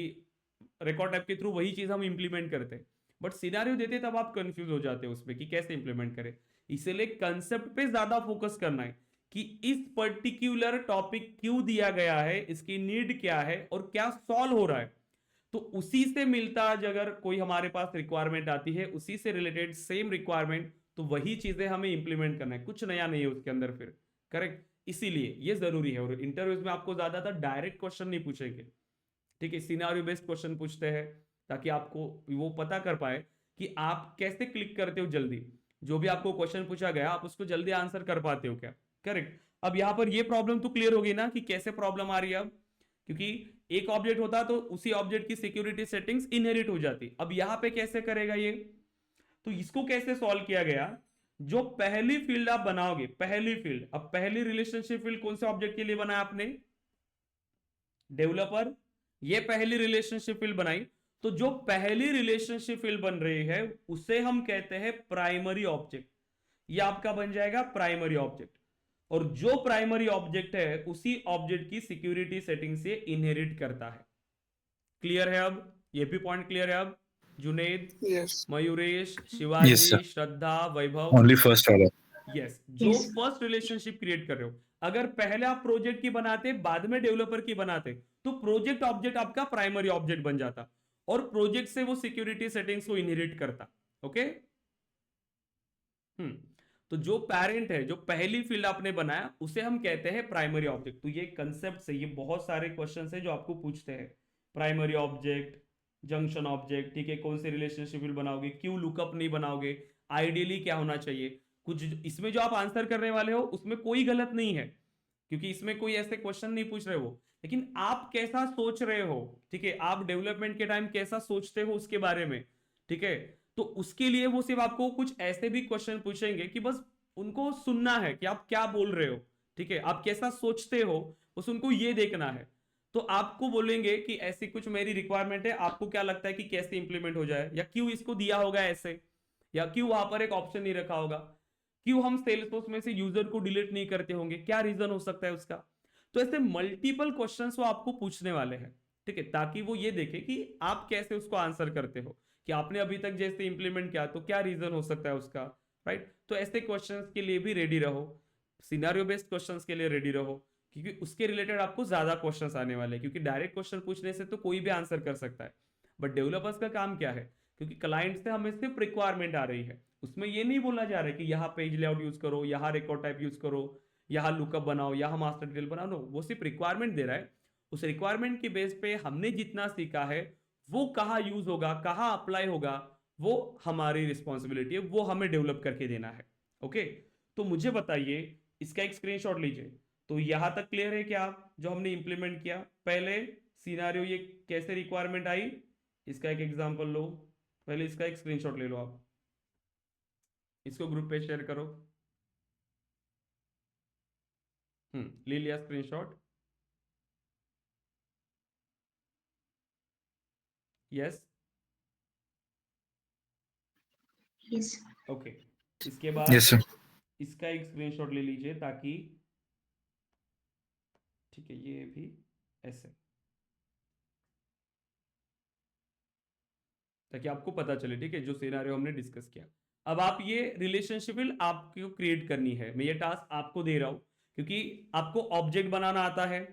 [SPEAKER 1] रिकॉर्ड टाइप के थ्रू वही चीज हम इंप्लीमेंट करते हैं, बट सिनेरियो देते तब आप कंफ्यूज हो जाते हो उसमें कि कैसे इंप्लीमेंट करें। इसलिए कंसेप्ट पे ज्यादा फोकस करना है कि इस पर्टिकुलर टॉपिक क्यों दिया गया है, इसकी नीड क्या है और क्या सॉल्व हो रहा है। तो उसी से मिलता अगर कोई हमारे पास रिक्वायरमेंट आती है, उसी से रिलेटेड सेम रिक्वायरमेंट, तो वही चीजें हमें इंप्लीमेंट करना है, कुछ नया नहीं है उसके अंदर फिर, करेक्ट? इसीलिए ये जरूरी है। और इंटरव्यूज में आपको ज्यादातर डायरेक्ट क्वेश्चन नहीं पूछेंगे, ठीक है, सिनेरियो बेस्ड क्वेश्चन पूछते हैं ताकि आपको वो पता कर पाए कि आप कैसे क्लिक करते हो जल्दी, जो भी आपको क्वेश्चन पूछा गया आप उसको जल्दी आंसर कर पाते हो क्या, करेक्ट? अब यहां पर ये प्रॉब्लम तो क्लियर होगी ना कि कैसे प्रॉब्लम आ रही है अब, क्योंकि एक ऑब्जेक्ट होता तो उसी ऑब्जेक्ट की सिक्योरिटी सेटिंग्स इनहेरिट हो जाती। अब यहां पे कैसे करेगा ये, तो इसको कैसे सॉल्व किया गया? जो पहली फील्ड आप बनाओगे, पहली फील्ड, अब पहली रिलेशनशिप फील्ड कौन से ऑब्जेक्ट के लिए बनाया आपने? डेवलपर। ये पहली रिलेशनशिप फील्ड बनाई, तो जो पहली रिलेशनशिप फील्ड बन रही है उसे हम कहते हैं प्राइमरी ऑब्जेक्ट। ये आपका बन जाएगा प्राइमरी ऑब्जेक्ट, और जो प्राइमरी ऑब्जेक्ट है उसी ऑब्जेक्ट की सिक्योरिटी सेटिंग से इनहेरिट करता है। क्लियर है अब? ये भी पॉइंट क्लियर है अब? Junaid,
[SPEAKER 4] yes.
[SPEAKER 1] Mayuresh,
[SPEAKER 3] Yes,
[SPEAKER 1] Shivaji,
[SPEAKER 3] sir.
[SPEAKER 1] श्रद्धा, वैभव।
[SPEAKER 3] ओनली फर्स्ट वाला।
[SPEAKER 1] यस, जो
[SPEAKER 5] Yes.
[SPEAKER 1] फर्स्ट रिलेशनशिप क्रिएट कर रहे हो, अगर पहले आप प्रोजेक्ट की बनाते बाद में डेवलपर की बनाते तो प्रोजेक्ट ऑब्जेक्ट आपका प्राइमरी ऑब्जेक्ट बन जाता और प्रोजेक्ट से वो सिक्योरिटी सेटिंग्स को इनहेरिट करता। ओके? तो जो पेरेंट है, जो पहली फील्ड आपने बनाया उसे हम कहते हैं प्राइमरी ऑब्जेक्ट। तो ये कंसेप्ट से ये बहुत सारे क्वेश्चन है जो आपको पूछते हैं। प्राइमरी ऑब्जेक्ट, जंक्शन ऑब्जेक्ट, ठीक है, कौन से रिलेशनशिप फील्ड बनाओगे, क्यों लुकअप नहीं बनाओगे, आइडियली क्या होना चाहिए। कुछ इसमें जो आप आंसर करने वाले हो उसमें कोई गलत नहीं है, क्योंकि इसमें कोई ऐसे क्वेश्चन नहीं पूछ रहे हो, लेकिन आप कैसा सोच रहे हो, ठीक है, आप डेवलपमेंट के टाइम कैसा सोचते हो उसके बारे में, ठीक है। तो उसके लिए वो सिर्फ आपको कुछ ऐसे भी क्वेश्चन पूछेंगे कि बस उनको सुनना है कि आप क्या बोल रहे हो, ठीक है, आप कैसा सोचते हो, बस उनको ये देखना है। तो आपको बोलेंगे कि ऐसी कुछ मेरी रिक्वायरमेंट है, आपको क्या लगता है कि कैसे इंप्लीमेंट हो जाए, या क्यों इसको दिया होगा ऐसे, या क्यों वहां पर एक ऑप्शन नहीं रखा होगा, क्यों हम सेल्सफोर्स में से यूजर को डिलीट नहीं करते होंगे, क्या रीजन हो सकता है उसका। तो ऐसे मल्टीपल क्वेश्चंस वो आपको पूछने वाले हैं, ठीक है, ताकि वो ये देखे कि आप कैसे उसको आंसर करते हो, कि आपने अभी तक जैसे इंप्लीमेंट किया तो क्या रीजन हो सकता है उसका, राइट। तो ऐसे क्वेश्चंस के लिए भी रेडी रहो, सिनेरियो बेस्ड क्वेश्चंस के लिए रेडी रहो, क्योंकि उसके रिलेटेड आपको ज्यादा क्वेश्चंस आने वाले हैं, क्योंकि डायरेक्ट क्वेश्चन पूछने से तो कोई भी आंसर कर सकता है, बट डेवलपर्स का काम क्या है, क्योंकि क्लाइंट से हमें सिर्फ रिक्वायरमेंट आ रही है, उसमें ये नहीं बोला जा रहा है कि यहाँ पेज लेआउट यूज करो, यहाँ रिकॉर्ड टाइप यूज करो, यहाँ लुकअप बनाओ, यहाँ मास्टर डिटेल बनाओ, नो, वो सिर्फ रिक्वायरमेंट दे रहा है। उस रिक्वायरमेंट के बेस पे हमने जितना सीखा है वो कहाँ यूज होगा, कहाँ अप्लाई होगा, वो हमारी रिस्पॉन्सिबिलिटी है, वो हमें डेवलप करके देना है। ओके, तो मुझे बताइए, इसका एक स्क्रीनशॉट लीजिए। तो यहां तक क्लियर है क्या, जो हमने इंप्लीमेंट किया पहले सिनेरियो, ये कैसे रिक्वायरमेंट आई, इसका एक एग्जांपल लो, पहले इसका एक स्क्रीनशॉट ले लो, आप इसको ग्रुप पे शेयर करो। ले लिया स्क्रीनशॉट, यस,
[SPEAKER 5] Yes.
[SPEAKER 1] ओके। इसके बाद
[SPEAKER 3] यस सर।
[SPEAKER 1] इसका एक स्क्रीनशॉट ले लीजिए, ताकि, ठीक है, ये भी ऐसे, ताकि आपको पता चले, ठीक है, जो सिनेरियो हमने डिस्कस किया। अब आप ये रिलेशनशिप आपको क्रिएट करनी है, मैं ये टास्क आपको दे रहा हूं, क्योंकि आपको ऑब्जेक्ट बनाना आता है,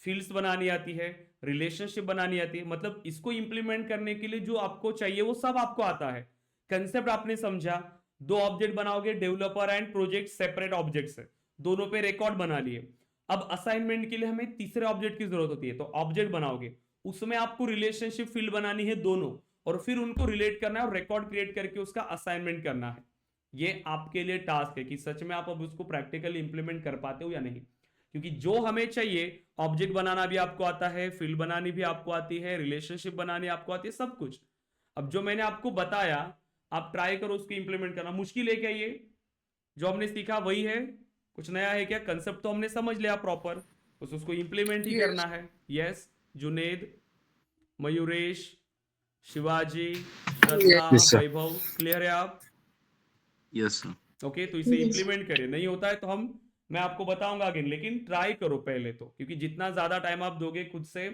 [SPEAKER 1] फील्ड्स बनानी आती है, रिलेशनशिप बनानी आती है, मतलब इसको इंप्लीमेंट करने के लिए जो आपको चाहिए वो सब आपको आता है। कंसेप्ट आपने समझा, दो ऑब्जेक्ट बनाओगे, developer and project separate objects है, दोनों पे रिकॉर्ड बना लिए। अब असाइनमेंट के लिए हमें तीसरे ऑब्जेक्ट की जरूरत होती है, तो ऑब्जेक्ट बनाओगे, उसमें आपको रिलेशनशिप फील्ड बनानी है दोनों, और फिर उनको रिलेट करना है और रिकॉर्ड क्रिएट करके उसका असाइनमेंट करना है। ये आपके लिए टास्क है कि सच में आप अब उसको प्रैक्टिकली इंप्लीमेंट कर पाते हो या नहीं, क्योंकि जो हमें चाहिए, ऑब्जेक्ट बनाना भी आपको आता है, फील्ड बनानी भी आपको आती है, रिलेशनशिप बनानी आपको आती है, सब कुछ। अब जो मैंने आपको बताया, आप ट्राई करो उसको इंप्लीमेंट करना। मुश्किल है क्या, ये जो हमने सीखा वही है, कुछ नया है क्या, कंसेप्ट तो हमने समझ लिया प्रॉपर, बस उसको इंप्लीमेंट ही
[SPEAKER 4] Yes.
[SPEAKER 1] करना है। Yes, Junaid, Mayuresh, Shivaji, Ratna,
[SPEAKER 3] Yes, sir.
[SPEAKER 1] वैभव, क्लियर है आप?
[SPEAKER 2] Yes sir.
[SPEAKER 1] ओके, तो इसे
[SPEAKER 5] Yes.
[SPEAKER 1] इंप्लीमेंट करिए, नहीं होता है तो मैं आपको बताऊंगा अगेन, लेकिन ट्राई करो पहले तो, क्योंकि जितना ज्यादा टाइम आप दोगे खुद से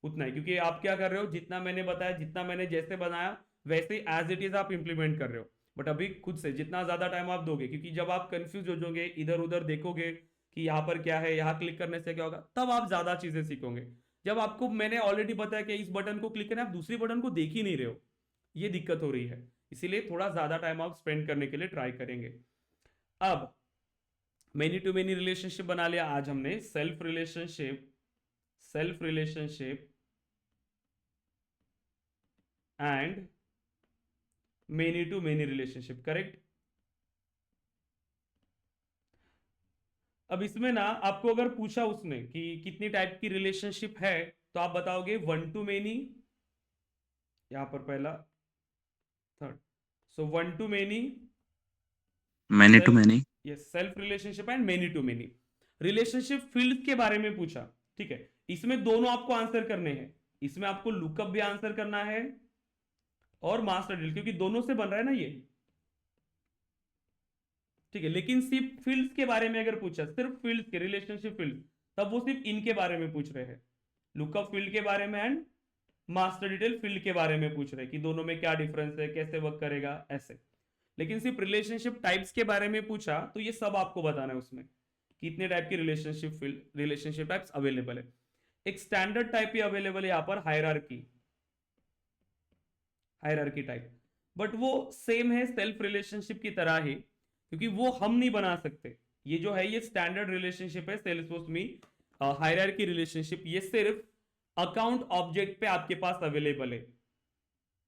[SPEAKER 1] उतना ही, क्योंकि आप क्या कर रहे हो, जितना मैंने बताया, जितना मैंने जैसे बनाया वैसे ही एज इट इज आप इंप्लीमेंट कर रहे हो, बट अभी खुद से जितना ज्यादा टाइम आप दोगे, क्योंकि जब आप कंफ्यूज हो जाओगे, इधर उधर देखोगे कि यहाँ पर क्या है, यहाँ क्लिक करने से क्या होगा, तब आप ज्यादा चीजें सीखोगे। जब आपको मैंने ऑलरेडी बताया कि इस बटन को क्लिक करना, आप दूसरी बटन को देख ही नहीं रहे हो, ये दिक्कत हो रही है, इसीलिए थोड़ा ज्यादा टाइम आप स्पेंड करने के लिए ट्राई करेंगे। अब मेनी टू मेनी रिलेशनशिप बना लिया आज हमने, self relationship and many to many relationship, correct. अब इसमें ना आपको अगर पूछा उसने कि कितनी टाइप की रिलेशनशिप है, तो आप बताओगे 1 to many, यहां पर पहला third, so 1 to many,
[SPEAKER 2] many to many.
[SPEAKER 1] Yes, self relationship and many to many. Relationship field के बारे में पूछा, ठीक है, इसमें दोनों आपको आंसर करने हैं, इसमें आपको लुकअप भी आंसर करना है और मास्टर डिटेल, क्योंकि दोनों से बन रहा है ना ये, ठीक है। लेकिन सिर्फ फील्ड्स के बारे में अगर पूछा, सिर्फ फील्ड्स के, रिलेशनशिप फील्ड, तब वो सिर्फ इनके बारे में पूछ रहे हैं, लुकअप फील्ड के बारे में एंड मास्टर डिटेल फील्ड के बारे में पूछ रहे हैं कि दोनों में क्या डिफरेंस है, कैसे वर्क करेगा, ऐसे। लेकिन सिर्फ रिलेशनशिप टाइप्स के बारे में पूछा तो ये सब आपको बताना है उसमें, कितने टाइप की रिलेशनशिप टाइप्स अवेलेबल है। एक स्टैंडर्ड टाइप ही अवेलेबल है यहाँ पर, हायरार्की टाइप, बट वो सेम है सेल्फ रिलेशनशिप की तरह ही, क्योंकि वो हम नहीं बना सकते। ये जो है ये स्टैंडर्ड रिलेशनशिप है सेल्सफोर्स में, हायरार्की रिलेशनशिप, ये सिर्फ अकाउंट ऑब्जेक्ट पे आपके पास अवेलेबल है।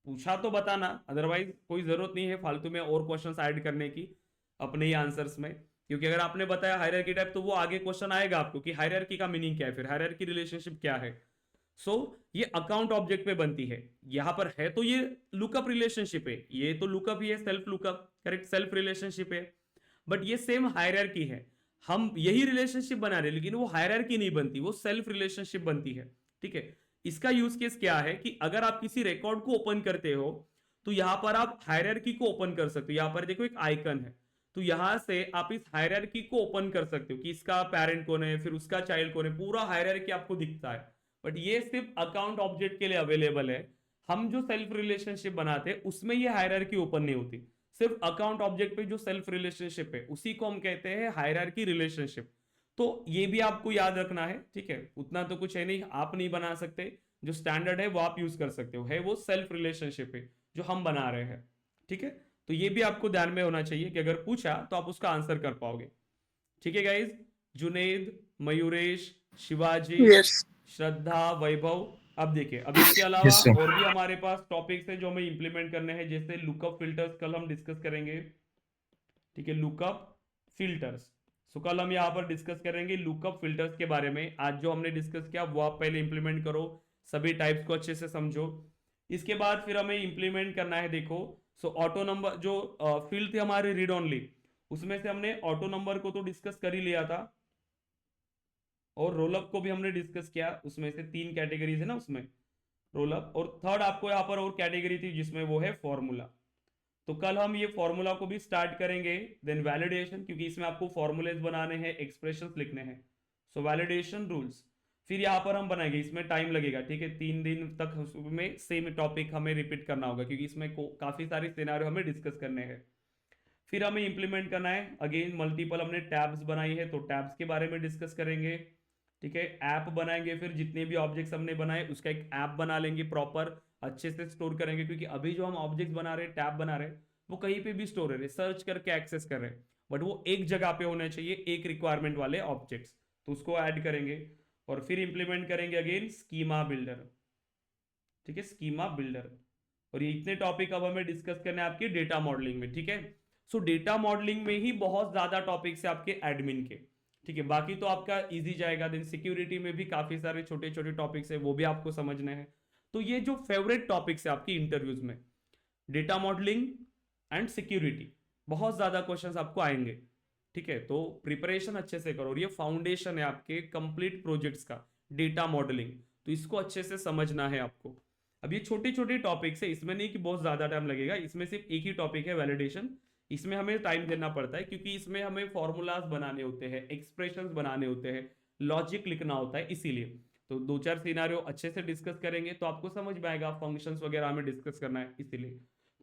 [SPEAKER 1] पूछा तो बताना, अदरवाइज कोई जरूरत नहीं है फालतू में और क्वेश्चंस ऐड करने की अपने ही आंसर्स में, क्योंकि अगर आपने बताया हायरार्की टाइप तो वो आगे क्वेश्चन आएगा आपको कि हायरार्की का मीनिंग क्या है, फिर हायरार्की रिलेशनशिप क्या है। सो ये अकाउंट ऑब्जेक्ट पे बनती है, यहां पर है तो ये लुकअप रिलेशनशिप है, ये तो लुकअप ही है, self lookup, correct, self relationship है, बट ये सेम हायरार्की है। हम यही रिलेशनशिप बना रहे हैं, लेकिन वो हायरार्की नहीं बनती, वो सेल्फ रिलेशनशिप बनती है। ठीक है, इसका यूज केस क्या है कि अगर आप किसी रिकॉर्ड को ओपन करते हो तो यहां पर आप हायरार्की को ओपन कर सकते हो। यहां पर देखो एक आइकन है, तो यहां से आप इस हायरार्की को ओपन कर सकते हो कि इसका पेरेंट कौन है, फिर उसका चाइल्ड कौन है, पूरा हायरार्की आपको दिखता है। बट ये सिर्फ अकाउंट ऑब्जेक्ट के लिए अवेलेबल है। हम जो सेल्फ रिलेशनशिप बनाते हैं उसमें ये हायरार्की ओपन नहीं होती। सिर्फ अकाउंट ऑब्जेक्ट पे जो सेल्फ रिलेशनशिप है उसी को हम कहते हैं हायरार्की रिलेशनशिप। तो ये भी आपको याद रखना है। ठीक है, उतना तो कुछ है नहीं, आप नहीं बना सकते, जो स्टैंडर्ड है वो आप यूज कर सकते हो, है वो सेल्फ रिलेशनशिप है जो हम बना रहे हैं। ठीक है, तो ये भी आपको ध्यान में होना चाहिए कि अगर पूछा तो आप उसका आंसर कर पाओगे। ठीक है गाइज, जुनेद, मयूरेश, शिवाजी,
[SPEAKER 4] यस
[SPEAKER 1] श्रद्धा, वैभव। अब देखिए, अब इसके अलावा
[SPEAKER 3] Yes, sir.
[SPEAKER 1] और भी हमारे पास टॉपिक्स है जो हमें इंप्लीमेंट करने हैं, जैसे लुकअप फिल्टर्स कल हम डिस्कस करेंगे। ठीक है, लुकअप फिल्टर्स, सो कल हम यहाँ पर डिस्कस करेंगे लुकअप फिल्टर्स के बारे में। आज जो हमने डिस्कस किया वो आप पहले इंप्लीमेंट करो, सभी टाइप्स को अच्छे से समझो। इसके बाद फिर हमें इंप्लीमेंट करना है, देखो सो ऑटो नंबर जो फील्ड थे हमारे रीड ओनली, उसमें से हमने ऑटो नंबर को तो डिस्कस कर ही लिया था, और रोलअप को भी हमने डिस्कस किया। उसमें से 3 कैटेगरीज है ना उसमें, रोलअप, और थर्ड आपको यहाँ पर और कैटेगरी थी जिसमें वो है फॉर्मूला। तो कल हम ये फॉर्मूला को भी स्टार्ट करेंगे। देन वैलिडेशन, क्योंकि इसमें आपको फॉर्मूलेज बनाने हैं, एक्सप्रेशंस लिखने हैं, सो वैलिडेशन रूल्स फिर यहाँ पर हम बनाएंगे। इसमें टाइम लगेगा, ठीक है, 3 दिन तक में सेम टॉपिक हमें रिपीट करना होगा, क्योंकि इसमें काफी सारे सिनेरियो हमें डिस्कस करने हैं। फिर हमें इंप्लीमेंट करना है, अगेन मल्टीपल हमने टैब्स बनाई है तो टैब्स के बारे में डिस्कस करेंगे। ठीक है, ऐप बनाएंगे, फिर जितने भी ऑब्जेक्ट्स हमने बनाए उसका एक ऐप बना लेंगे, प्रॉपर अच्छे से स्टोर करेंगे, क्योंकि अभी जो हम ऑब्जेक्ट्स बना रहे हैं, टैब बना रहे हैं, वो कहीं पे भी स्टोर है रहे, सर्च करके एक्सेस कर रहे हैं, बट वो एक जगह पे होने चाहिए, एक रिक्वायरमेंट वाले ऑब्जेक्ट्स, तो उसको ऐड करेंगे। और फिर इंप्लीमेंट करेंगे अगेन स्कीमा बिल्डर। ठीक है, स्कीमा बिल्डर, और ये इतने टॉपिक अब हमें डिस्कस करने हैं आपके डेटा मॉडलिंग में। ठीक है, सो डेटा मॉडलिंग में ही बहुत ज्यादा टॉपिक्स है आपके एडमिन के। ठीक है, बाकी तो आपका इजी जाएगा। देन सिक्योरिटी में भी काफी सारे छोटे छोटे टॉपिक्स है, वो भी आपको समझने हैं। तो ये जो फेवरेट टॉपिक्स है आपकी इंटरव्यूज में, डेटा मॉडलिंग एंड सिक्योरिटी, बहुत ज्यादा क्वेश्चंस आपको आएंगे। ठीक है, तो प्रिपरेशन अच्छे से करो, और ये फाउंडेशन है आपके कंप्लीट प्रोजेक्ट्स का, डेटा मॉडलिंग, तो इसको अच्छे से समझना है आपको। अब ये छोटे छोटे टॉपिक्स है, इसमें नहीं कि बहुत ज्यादा टाइम लगेगा, इसमें सिर्फ एक ही टॉपिक है वैलिडेशन। इसमें हमें टाइम देना पड़ता है, क्योंकि इसमें हमें फॉर्मूलाज बनाने होते हैं, एक्सप्रेशंस बनाने होते हैं, लॉजिक लिखना होता है, इसीलिए तो 2-4 सिनारियो अच्छे से डिस्कस करेंगे तो आपको समझ में आएगा, फंक्शंस वगैरह हमें डिस्कस करना है इसीलिए।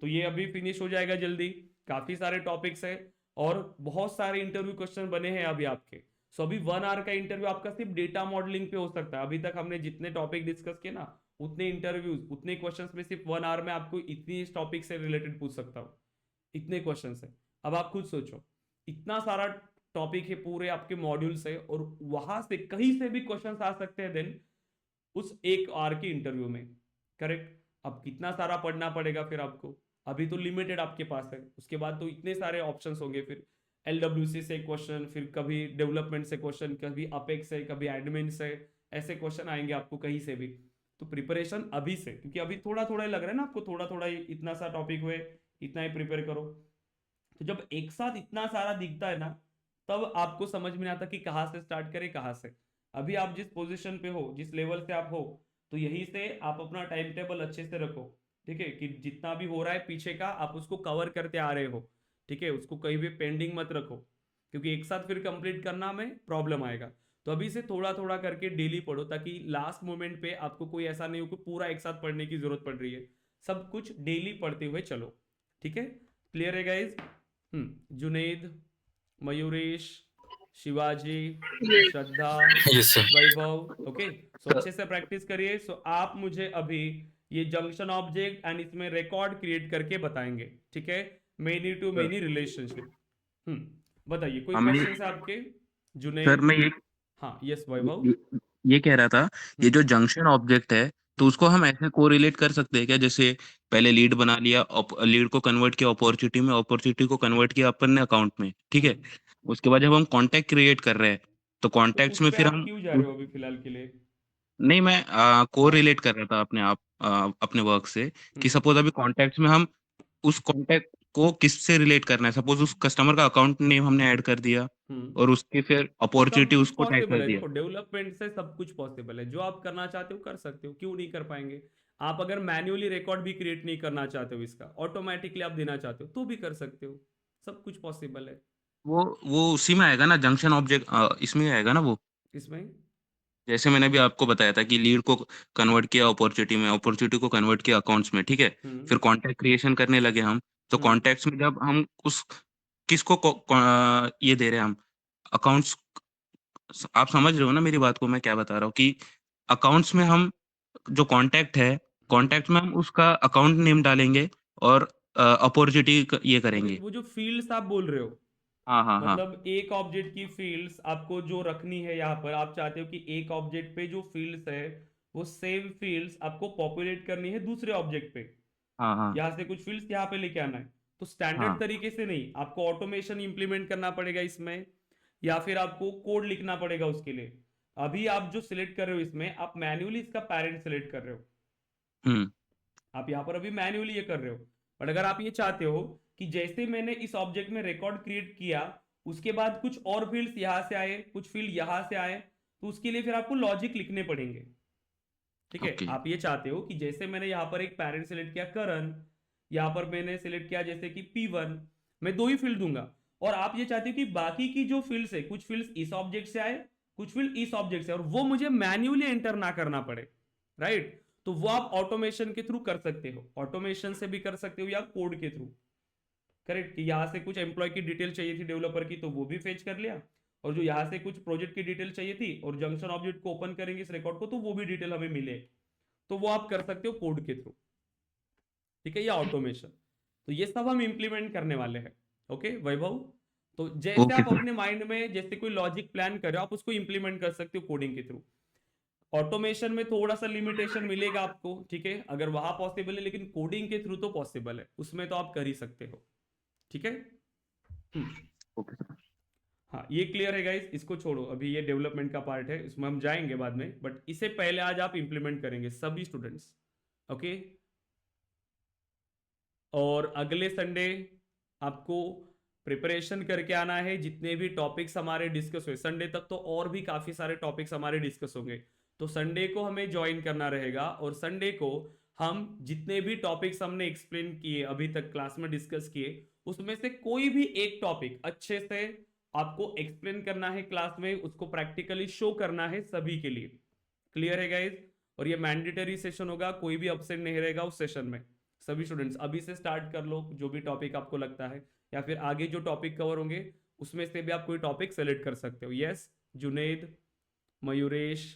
[SPEAKER 1] तो ये अभी फिनिश हो जाएगा जल्दी, काफी सारे टॉपिक्स है और बहुत सारे इंटरव्यू क्वेश्चन बने हैं अभी आपके। सो अभी 1 आवर का इंटरव्यू आपका सिर्फ डेटा मॉडलिंग पे हो सकता है। अभी तक हमने जितने टॉपिक डिस्कस किए ना, उतने इंटरव्यूज, उतने क्वेश्चंस में सिर्फ 1 आवर में आपको इतनी टॉपिक से रिलेटेड पूछ सकता हूँ, इतने क्वेश्चन है। अब आप खुद सोचो, इतना सारा टॉपिक है पूरे आपके मॉड्यूल से, और वहां से कहीं से भी क्वेश्चन आ सकते हैं देन उस 1 आवर की इंटरव्यू में, करेक्ट। अब कितना सारा पढ़ना पड़ेगा फिर आपको, अभी तो लिमिटेड आपके पास है, उसके बाद तो इतने सारे ऑप्शंस होंगे। फिर LWC से क्वेश्चन, फिर कभी डेवलपमेंट से क्वेश्चन, कभी अपेक्स से, कभी एडमिन से, ऐसे क्वेश्चन आएंगे आपको कहीं से भी। तो प्रिपरेशन अभी से, क्योंकि अभी थोड़ा थोड़ा लग रहा है ना आपको, थोड़ा थोड़ा इतना सा टॉपिक हुए, इतना ही प्रिपेयर करो। तो जब एक साथ इतना सारा दिखता है ना, तब आपको समझ में नहीं आता कि कहाँ से स्टार्ट करें, कहाँ से। अभी आप जिस पोजीशन पे हो, जिस लेवल से आप हो, तो यहीं से आप अपना टाइम टेबल अच्छे से रखो। ठीक है, कि जितना भी हो रहा है पीछे का आप उसको कवर करते आ रहे हो। ठीक है, उसको कहीं भी पेंडिंग मत रखो, क्योंकि एक साथ फिर कंप्लीट करना में प्रॉब्लम आएगा। तो अभी से थोड़ा थोड़ा करके डेली पढ़ो, ताकि लास्ट मोमेंट पे आपको कोई ऐसा नहीं हो कि पूरा एक साथ पढ़ने की जरूरत पड़ रही है। सब कुछ डेली पढ़ते हुए चलो। ठीक है, क्लियर है गाइज? जुनेद, मयूरेश, शिवाजी, श्रद्धा,
[SPEAKER 3] Yes, sir.
[SPEAKER 1] वैभव, ओके। सो अच्छे से प्रैक्टिस करिए। सो आप मुझे अभी ये जंक्शन ऑब्जेक्ट एंड इसमें रिकॉर्ड क्रिएट करके बताएंगे। ठीक है, मेनी टू मेनी रिलेशनशिप। बताइए, कोई
[SPEAKER 2] हमें-
[SPEAKER 1] क्वेश्चन है आपके? जुनेद,
[SPEAKER 2] सर मैं
[SPEAKER 1] हाँ, यस वैभव।
[SPEAKER 2] ये कह रहा था, ये जो जंक्शन ऑब्जेक्ट है तो उसको हम ऐसे कोरिलेट कर सकते हैं क्या, जैसे पहले लीड बना लिया, लीड को कन्वर्ट किया अपॉर्चुनिटी में, अपॉर्चुनिटी को कन्वर्ट किया अपन ने अकाउंट में, ठीक है। उसके बाद जब हम कॉन्टैक्ट क्रिएट कर रहे हैं तो
[SPEAKER 1] तो
[SPEAKER 2] कॉन्टैक्ट्स
[SPEAKER 1] उस
[SPEAKER 2] में
[SPEAKER 1] पे
[SPEAKER 2] फिर
[SPEAKER 1] आप
[SPEAKER 2] हम
[SPEAKER 1] क्यों जा रहे हो अभी फिलहाल के लिए?
[SPEAKER 2] नहीं, मैं कोरिलेट कर रहा था अपने आप अपने वर्क से, कि
[SPEAKER 1] हम्म,
[SPEAKER 2] सपोज अभी कॉन्टैक्ट्स में हम उस कॉन्टैक्ट को किससे रिलेट करना है। सपोज उस कस्टमर का अकाउंट नेम हमने ऐड कर दिया, और उसकी फिर अपॉर्चुनिटी उसको टैग
[SPEAKER 1] पॉसिबल
[SPEAKER 2] कर
[SPEAKER 1] है।
[SPEAKER 2] दिया।
[SPEAKER 1] देखो डेवलपमेंट से सब कुछ पॉसिबल है, जो आप करना चाहते हो कर सकते हो, क्यों नहीं कर पाएंगे। आप अगर मैन्युअली रिकॉर्ड भी क्रिएट नहीं करना चाहते हो, इसका ऑटोमेटिकली आप देना चाहते हो तो भी कर सकते हो, सब कुछ पॉसिबल है।
[SPEAKER 2] वो उसी में आएगा ना, जंक्शन ऑब्जेक्ट इसमें आएगा ना वो।
[SPEAKER 1] इसमें
[SPEAKER 2] जैसे मैंने भी आपको बताया था कि लीड को कन्वर्ट किया अपॉर्चुनिटी में, अपॉर्चुनिटी को कन्वर्ट किया अकाउंट्स में, ठीक है।
[SPEAKER 1] हम्म
[SPEAKER 2] फिर कॉन्टैक्ट क्रिएशन करने लगे हम, तो
[SPEAKER 1] हम्म
[SPEAKER 2] कॉन्टैक्ट्स में जब हम उस किसको ये दे रहे हैं हम अकाउंट्स, आप समझ रहे हो ना मेरी बात को, मैं क्या बता रहा हूँ कि अकाउंट्स में हम जो कॉन्टैक्ट है, कॉन्टैक्ट में हम उसका अकाउंट नेम डालेंगे और अपॉर्चुनिटी ये करेंगे।
[SPEAKER 1] वो जो फील्ड्स आप बोल रहे हो,
[SPEAKER 2] हाँ हाँ हाँ
[SPEAKER 1] मतलब एक ऑब्जेक्ट की फील्ड्स आपको जो रखनी है, यहाँ पर आप चाहते हो कि एक ऑब्जेक्ट पे जो फील्ड्स है वो सेम फील्ड्स आपको पॉपुलेट करनी है दूसरे ऑब्जेक्ट पे।
[SPEAKER 2] हाँ हाँ
[SPEAKER 1] यहाँ से कुछ फील्ड्स यहाँ पे लेके आना है, तो स्टैंडर्ड
[SPEAKER 2] हाँ
[SPEAKER 1] तरीके से नहीं, आपको ऑटोमेशन इंप्लीमेंट करना पड़ेगा इसमें, या फिर आपको कोड लिखना पड़ेगा उसके लिए। अभी आप जो सिलेक्ट कर रहे हो इसमें, आप मैन्युअली इसका पेरेंट सिलेक्ट कर रहे हो,
[SPEAKER 2] हम्म
[SPEAKER 1] आप यहाँ पर अभी मैन्युअली ये कर रहे हो। बट अगर आप ये चाहते हो कि जैसे मैंने इस ऑब्जेक्ट में रिकॉर्ड क्रिएट किया, उसके बाद कुछ और फील्ड्स यहाँ से आए, कुछ फील्ड यहाँ से आए, तो उसके लिए फिर आपको लॉजिक लिखने पड़ेंगे। ठीक है,
[SPEAKER 2] ओके
[SPEAKER 1] आप ये चाहते हो कि जैसे मैंने यहाँ पर एक पैरेंट सिलेक्ट किया करण, यहाँ पर मैंने सिलेक्ट किया जैसे कि P1, मैं 2 ही फील्ड दूंगा। और आप ये चाहते हो कि बाकी की जो फील्ड्स है, कुछ फील्ड्स इस ऑब्जेक्ट से आए, कुछ फील्ड इस ऑब्जेक्ट से, और वो मुझे मैन्युअली एंटर ना करना पड़े, राइट। तो वो आप ऑटोमेशन के थ्रू कर सकते हो, ऑटोमेशन से भी कर सकते हो या कोड के थ्रू, करेक्ट। कि यहाँ से कुछ एम्प्लॉय की डिटेल चाहिए थी डेवलपर की, तो वो भी फेच कर लिया, और जो यहाँ से कुछ प्रोजेक्ट की डिटेल चाहिए थी और जंक्शन ऑब्जेक्ट को ओपन करेंगे इस रिकॉर्ड को, तो वो भी डिटेल हमें मिले, तो वो आप कर सकते हो कोड के थ्रू, ठीक है, या ऑटोमेशन। तो ये सब हम इंप्लीमेंट करने वाले हैं। ओके वैभव, तो जैसे
[SPEAKER 2] ओके
[SPEAKER 1] आप
[SPEAKER 2] सर।
[SPEAKER 1] अपने माइंड में जैसे कोई लॉजिक प्लान कर रहे हो, आप उसको इंप्लीमेंट कर सकते हो कोडिंग के थ्रू। ऑटोमेशन में थोड़ा सा लिमिटेशन मिलेगा आपको, ठीक है, अगर वहां पॉसिबल है, लेकिन कोडिंग के थ्रू तो पॉसिबल है, उसमें तो आप कर ही सकते हो, ठीक है।
[SPEAKER 2] Okay sir.
[SPEAKER 1] हाँ ये क्लियर है गाइस, इसको छोड़ो, अभी ये डेवलपमेंट का पार्ट है, इसमें हम जाएंगे बाद में, बट इसे पहले आज आप इंप्लीमेंट करेंगे सभी स्टूडेंट्स, ओके। और अगले संडे आपको प्रिपरेशन करके आना है, जितने भी टॉपिक्स हमारे डिस्कस हुए संडे तक, तो और भी काफी सारे टॉपिक्स हमारे डिस्कस होंगे, तो संडे को हमें ज्वाइन करना रहेगा। और संडे को हम जितने भी टॉपिक्स हमने एक्सप्लेन किए अभी तक क्लास में डिस्कस किए, उसमें से कोई भी एक टॉपिक अच्छे से आपको एक्सप्लेन करना है क्लास में, उसको प्रैक्टिकली शो करना है सभी के लिए, क्लियर है गाइज। और ये मैंडेटरी सेशन होगा, कोई भी अपसेंट नहीं रहेगा उस सेशन में। सभी स्टूडेंट्स अभी से स्टार्ट कर लो, जो भी टॉपिक आपको लगता है, या फिर आगे जो टॉपिक कवर होंगे उसमें से भी आप कोई टॉपिक सेलेक्ट कर सकते हो। Yes Junaid, Mayuresh,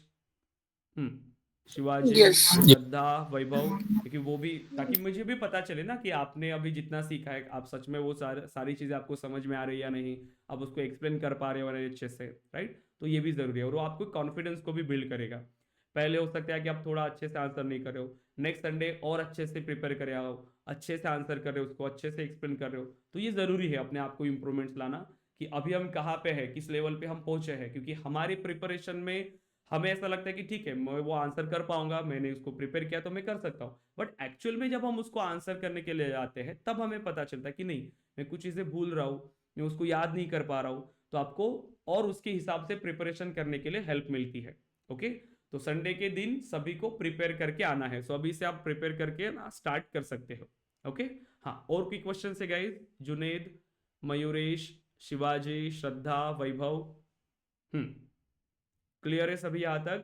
[SPEAKER 1] Shivaji,
[SPEAKER 4] Yes.
[SPEAKER 1] श्रद्धा, वैभव, क्योंकि वो भी, ताकि मुझे भी पता चले ना कि आपने अभी जितना सीखा है, आप सच में वो सारी चीजें आपको समझ में आ रही है या नहीं, आप उसको एक्सप्लेन कर पा रहे हो अच्छे से, राइट। तो ये भी जरूरी है, और वो आपको कॉन्फिडेंस को भी बिल्ड करेगा। पहले हो सकता है कि आप थोड़ा अच्छे से आंसर नहीं कर रहे हो, नेक्स्ट संडे और अच्छे से प्रिपेयर करे आओ, अच्छे से आंसर कर रहे हो, उसको अच्छे से एक्सप्लेन कर रहे हो, तो ये जरूरी है अपने आप को इंप्रूवमेंट्स लाना, कि अभी हम कहाँ पे है, किस लेवल पे हम पहुंचे हैं। क्योंकि हमारी प्रिपरेशन में हमें ऐसा लगता है कि ठीक है मैं वो आंसर कर पाऊंगा, मैंने उसको प्रिपेयर किया तो मैं कर सकता हूँ, बट एक्चुअल में जब हम उसको आंसर करने के लिए आते हैं, तब हमें पता चलता है कि नहीं, मैं कुछ चीजें भूल रहा हूँ, मैं उसको याद नहीं कर पा रहा हूँ। तो आपको और उसके हिसाब से प्रिपरेशन करने के लिए हेल्प मिलती है, ओके। तो संडे के दिन सभी को प्रिपेयर करके आना है, सो अभी से आप प्रिपेयर करके ना स्टार्ट कर सकते हो, ओके। हाँ और कोई क्वेश्चन है गाइज? जुनेद, मयूरेश, शिवाजी, श्रद्धा, वैभव, क्लियर है सभी यहाँ तक?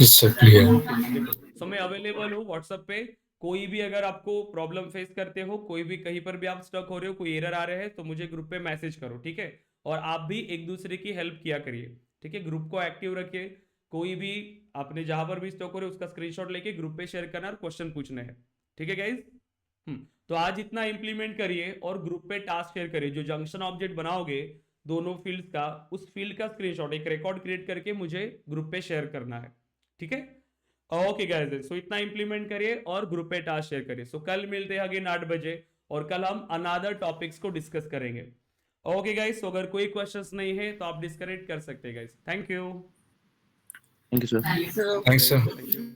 [SPEAKER 3] Yes sir clear.
[SPEAKER 1] देखो सो मैं अवेलेबल हूँ व्हाट्सएप पे, कोई भी अगर आपको प्रॉब्लम फेस करते हो, कोई भी कहीं पर भी आप स्टक हो रहे हो, कोई एरर आ रहे हैं, तो मुझे ग्रुप पे मैसेज करो, ठीक है। और आप भी एक दूसरे की हेल्प किया करिए, ठीक है, ग्रुप को एक्टिव रखिए। कोई भी आपने जहां पर भी स्टक हो रहे हो उसका स्क्रीनशॉट लेके ग्रुप पे शेयर करना और क्वेश्चन पूछने हैं, ठीक है गाइज। तो आज इतना इंप्लीमेंट करिए और ग्रुप पे टास्क शेयर करिए, जो जंक्शन ऑब्जेक्ट बनाओगे दोनों फील्ड्स का, उस फील्ड का स्क्रीनशॉट एक रिकॉर्ड क्रिएट करके मुझे ग्रुप पे शेयर करना है, ठीक है। ओके गाइस, सो इतना इंप्लीमेंट करिए और ग्रुप पे टास्क शेयर करिए। सो कल मिलते हैं अगेन 8 बजे, और कल हम अनदर टॉपिक्स को डिस्कस करेंगे। ओके गाइस, सो अगर कोई क्वेश्चंस नहीं है तो आप डिस्कनेक्ट कर सकते हैं guys. Thank you.
[SPEAKER 2] Thank you sir.
[SPEAKER 3] Thanks sir.
[SPEAKER 1] Thank you.